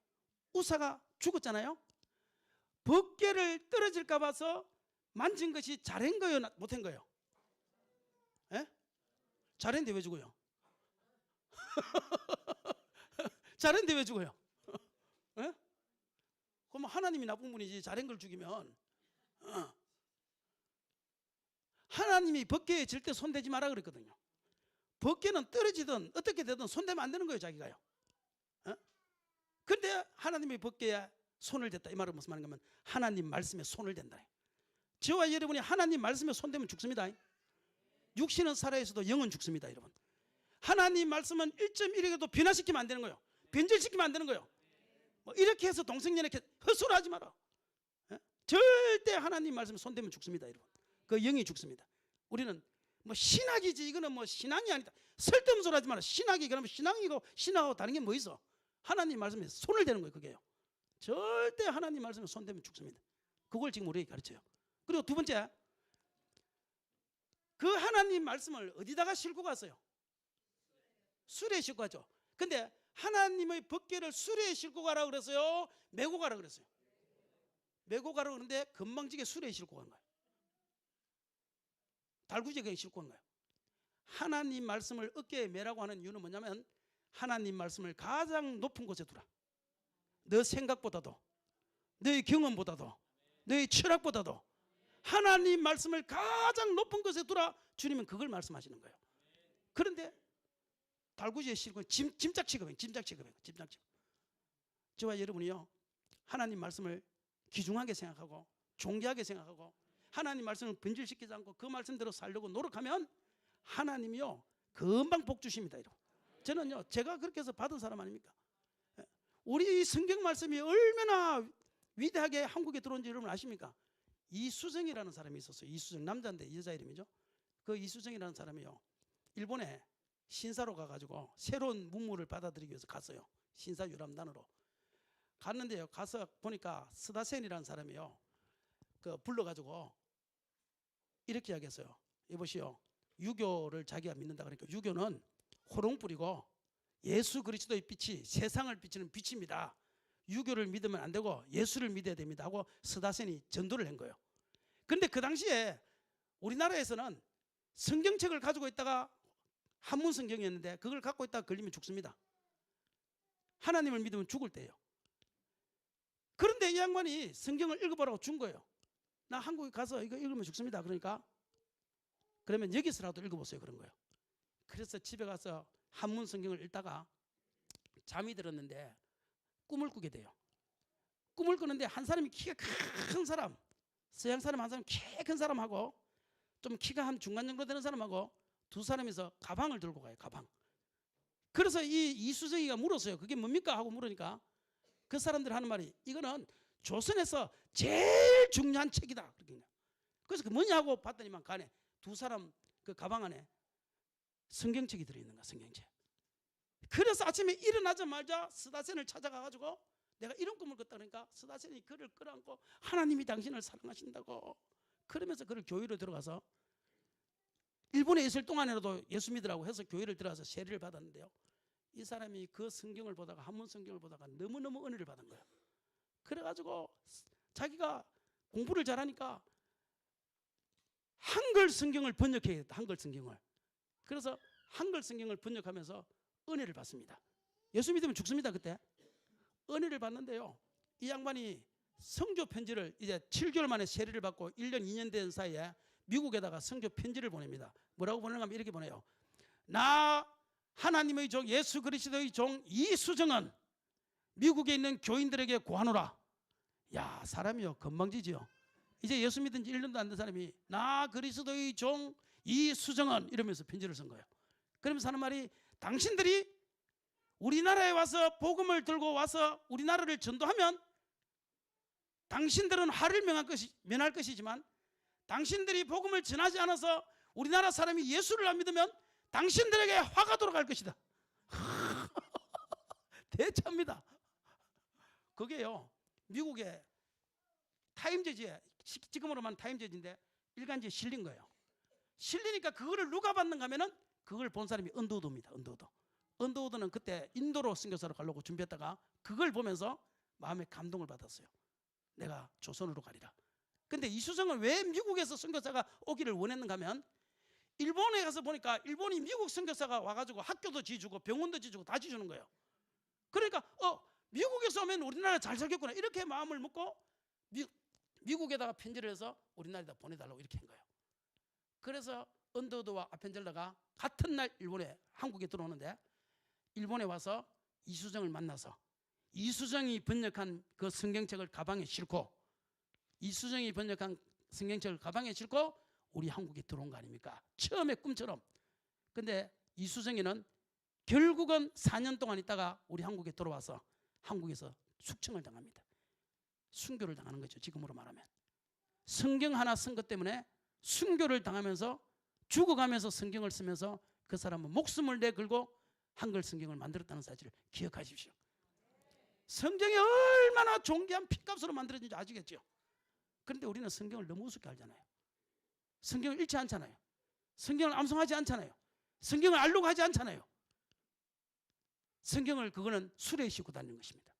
우사가 죽었잖아요. 법궤를 떨어질까 봐서 만진 것이 잘한 거예요, 못한 거예요? 예? 잘했는데 왜 죽어요? 잘했는데 왜 죽어요? 예? 그럼 하나님이 나쁜 분이지, 잘한 걸 죽이면. 하나님이 법궤에 절대 손대지 마라 그랬거든요. 벗개는 떨어지든 어떻게 되든 손대면 안 되는 거예요, 자기가요. 그런데 하나님의 벗개에 손을 댔다. 이 말은 무슨 말인가 하면 하나님 말씀에 손을 댄다. 저와 여러분이 하나님 말씀에 손대면 죽습니다. 육신은 살아있어도 영은 죽습니다, 여러분. 하나님 말씀은 1.1에도 변화시키면 안 되는 거예요. 변질시키면 안 되는 거예요. 뭐 이렇게 해서 동성연애 헛소리 하지 마라. 절대 하나님 말씀에 손대면 죽습니다, 여러분. 그 영이 죽습니다. 우리는 뭐 신학이지, 이거는 뭐 신앙이 아니다. 쓸데없는 소리 하지 마라. 신학이 그러면 신앙이고 신학하고 다른 게 뭐 있어? 하나님 말씀에 손을 대는 거예요, 그게요. 절대 하나님 말씀에 손대면 죽습니다. 그걸 지금 우리에게 가르쳐요. 그리고 두 번째, 그 하나님 말씀을 어디다가 싣고 갔어요? 수레에 싣고 가죠. 근데 하나님의 벗개를 수레에 싣고 가라 그랬어요? 메고 가라 그랬어요? 메고 가라 그러는데 건방지게 수레에 싣고 간 거예요. 달구지에 그냥 싣고 간 거예요. 하나님 말씀을 어깨에 메라고 하는 이유는 뭐냐면 하나님 말씀을 가장 높은 곳에 두라. 너 생각보다도, 너의 경험보다도, 너의 철학보다도 하나님 말씀을 가장 높은 곳에 두라. 주님은 그걸 말씀하시는 거예요. 그런데 달구지에 싣고 짐짝 취급해요. 짐짝 취급해요. 짐짝 취급. 저와 여러분이요, 하나님 말씀을 귀중하게 생각하고 존귀하게 생각하고 하나님 말씀을 변질시키지 않고 그 말씀대로 살려고 노력하면 하나님이요 금방 복 주십니다. 저는요, 제가 그렇게 해서 받은 사람 아닙니까? 우리 성경 말씀이 얼마나 위대하게 한국에 들어온지 여러분 아십니까? 이수정이라는 사람이 있었어요. 이수정, 남자인데 여자 이름이죠. 그 이수정이라는 사람이요, 일본에 신사로 가가지고 새로운 문물을 받아들이기 위해서 갔어요. 신사유람단으로 갔는데요, 가서 보니까 스다센이라는 사람이요, 그 불러가지고 이렇게 이야기했어요. 이보시오, 유교를 자기가 믿는다 그러니까 유교는 호롱불이고 예수 그리스도의 빛이 세상을 비치는 빛입니다. 유교를 믿으면 안 되고 예수를 믿어야 됩니다 하고 스다센이 전도를 한 거예요. 그런데 그 당시에 우리나라에서는 성경책을 가지고 있다가 한문 성경이었는데 그걸 갖고 있다가 걸리면 죽습니다. 하나님을 믿으면 죽을 때예요. 그런데 이 양반이 성경을 읽어보라고 준 거예요. 나 한국에 가서 이거 읽으면 죽습니다. 그러니까 그러면 여기서라도 읽어보세요, 그런 거예요. 그래서 집에 가서 한문 성경을 읽다가 잠이 들었는데 꿈을 꾸게 돼요. 꿈을 꾸는데 한 사람이 키가 큰 사람, 서양 사람 한 사람 키 큰 사람하고 좀 키가 한 중간 정도 되는 사람하고 두 사람이서 가방을 들고 가요. 가방. 그래서 이 이수정이가 물었어요. 그게 뭡니까 하고 물으니까 그 사람들 하는 말이 이거는 조선에서 제일 중요한 책이다. 그래서 그 뭐냐고 봤더니만 간에 두 사람 그 가방 안에 성경책이 들어있는 거야. 성경책. 그래서 아침에 일어나자마자 스다센을 찾아가가지고 내가 이런 꿈을 꿨다 그러니까 스다센이 그를 끌어안고 하나님이 당신을 사랑하신다고 그러면서 그를 교회로 들어가서 일본에 있을 동안에라도 예수 믿으라고 해서 교회를 들어가서 세례를 받았는데요, 이 사람이 그 성경을 보다가 한문 성경을 보다가 너무너무 은혜를 받은 거예요. 그래가지고 자기가 공부를 잘하니까 한글 성경을 번역해야겠다. 한글 성경을. 그래서 한글 성경을 번역하면서 은혜를 받습니다. 예수 믿으면 죽습니다. 그때 은혜를 받는데요, 이 양반이 성교 편지를 이제 7개월 만에 세례를 받고 1년 2년 된 사이에 미국에다가 성교 편지를 보냅니다. 뭐라고 보내는가 하면 이렇게 보내요. 나 하나님의 종 예수 그리스도의 종 이수정은 미국에 있는 교인들에게 고하노라. 야, 사람이요 건방지지요. 이제 예수 믿은 지 1년도 안 된 사람이 나 그리스도의 종 이수정은 이러면서 편지를 쓴 거예요. 그러면서 하는 말이 당신들이 우리나라에 와서 복음을 들고 와서 우리나라를 전도하면 당신들은 화를 면할 것이지만 당신들이 복음을 전하지 않아서 우리나라 사람이 예수를 안 믿으면 당신들에게 화가 돌아갈 것이다. 대차입니다. 그게요, 미국의 타임즈지에, 지금으로 말하면 타임즈지인데 일간지에 실린 거예요. 실리니까 그거를 누가 받는가 하면은 그걸 본 사람이 언더우드입니다. 언더우드는 그때 인도로 선교사로 가려고 준비했다가 그걸 보면서 마음에 감동을 받았어요. 내가 조선으로 가리라. 근데 이수정은 왜 미국에서 선교사가 오기를 원했는가 하면 일본에 가서 보니까 일본이 미국 선교사가 와가지고 학교도 지주고 병원도 지주고 다 지주는 거예요. 그러니까 미국에서 오면 우리나라 잘 살겠구나 이렇게 마음을 먹고 미국에다가 편지를 해서 우리나라에다 보내달라고 이렇게 한 거예요. 그래서 언더우드와 아펜젤러가 같은 날 한국에 들어오는데, 일본에 와서 이수정을 만나서 이수정이 번역한 그 성경책을 가방에 싣고, 이수정이 번역한 성경책을 가방에 싣고 우리 한국에 들어온 거 아닙니까? 처음에 꿈처럼. 근데 이수정이는 결국은 4년 동안 있다가 우리 한국에 들어와서 한국에서 숙청을 당합니다. 순교를 당하는 거죠, 지금으로 말하면. 성경 하나 쓴 것 때문에 순교를 당하면서 죽어가면서 성경을 쓰면서 그 사람은 목숨을 내걸고 한글 성경을 만들었다는 사실을 기억하십시오. 성경이 얼마나 존귀한 핏값으로 만들어진지 아시겠죠? 그런데 우리는 성경을 너무 우습게 알잖아요. 성경을 읽지 않잖아요. 성경을 암송하지 않잖아요. 성경을 알려고 하지 않잖아요. 성경을 그거는 수레에 싣고 다니는 것입니다.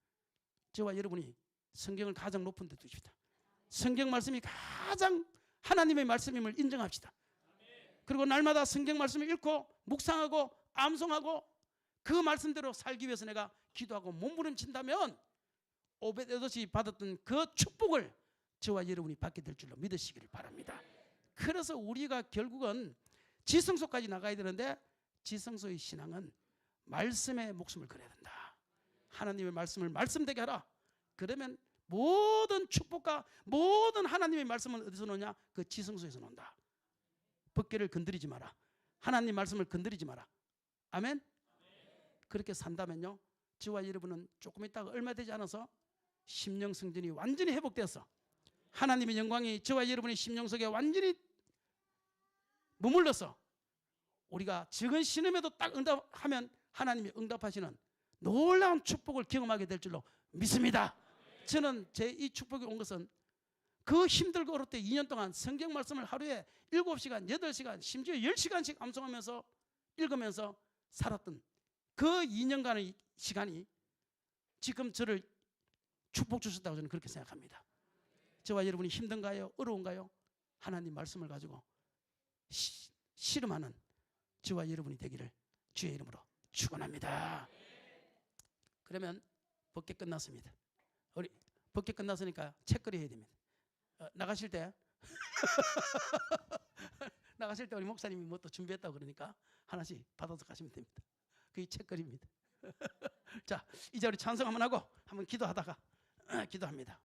저와 여러분이 성경을 가장 높은 데 두십시다. 성경 말씀이 가장 하나님의 말씀임을 인정합시다. 그리고 날마다 성경 말씀을 읽고 묵상하고 암송하고 그 말씀대로 살기 위해서 내가 기도하고 몸부림친다면 오벳에돔이 받았던 그 축복을 저와 여러분이 받게 될 줄로 믿으시기를 바랍니다. 그래서 우리가 결국은 지성소까지 나가야 되는데, 지성소의 신앙은 말씀에 목숨을 걸어야 된다. 하나님의 말씀을 말씀되게 하라. 그러면 모든 축복과 모든 하나님의 말씀은 어디서 노냐? 그 지성소에서 논다. 법궤를 건드리지 마라. 하나님 말씀을 건드리지 마라. 아멘? 그렇게 산다면요, 저와 여러분은 조금 있다가 얼마 되지 않아서 심령 성전이 완전히 회복되어서 하나님의 영광이 저와 여러분의 심령 속에 완전히 머물러서 우리가 적은 신음에도 딱 응답하면 하나님이 응답하시는 놀라운 축복을 경험하게 될 줄로 믿습니다. 저는 제 이 축복이 온 것은 그 힘들고 어릴 때 2년 동안 성경 말씀을 하루에 7시간, 8시간, 심지어 10시간씩 암송하면서 읽으면서 살았던 그 2년간의 시간이 지금 저를 축복 주셨다고 저는 그렇게 생각합니다. 저와 여러분이 힘든가요? 어려운가요? 하나님 말씀을 가지고 씨름하는 저와 여러분이 되기를 주의 이름으로 축원합니다. 그러면 법궤 끝났습니다. 우리 법궤 끝났으니까 책거리 해야 됩니다. 나가실 때 나가실 때 우리 목사님이 뭐 또 준비했다고 그러니까 하나씩 받아서 가시면 됩니다. 그게 책거리입니다. 자, 이제 우리 찬송 한번 하고 한번 기도하다가 기도합니다.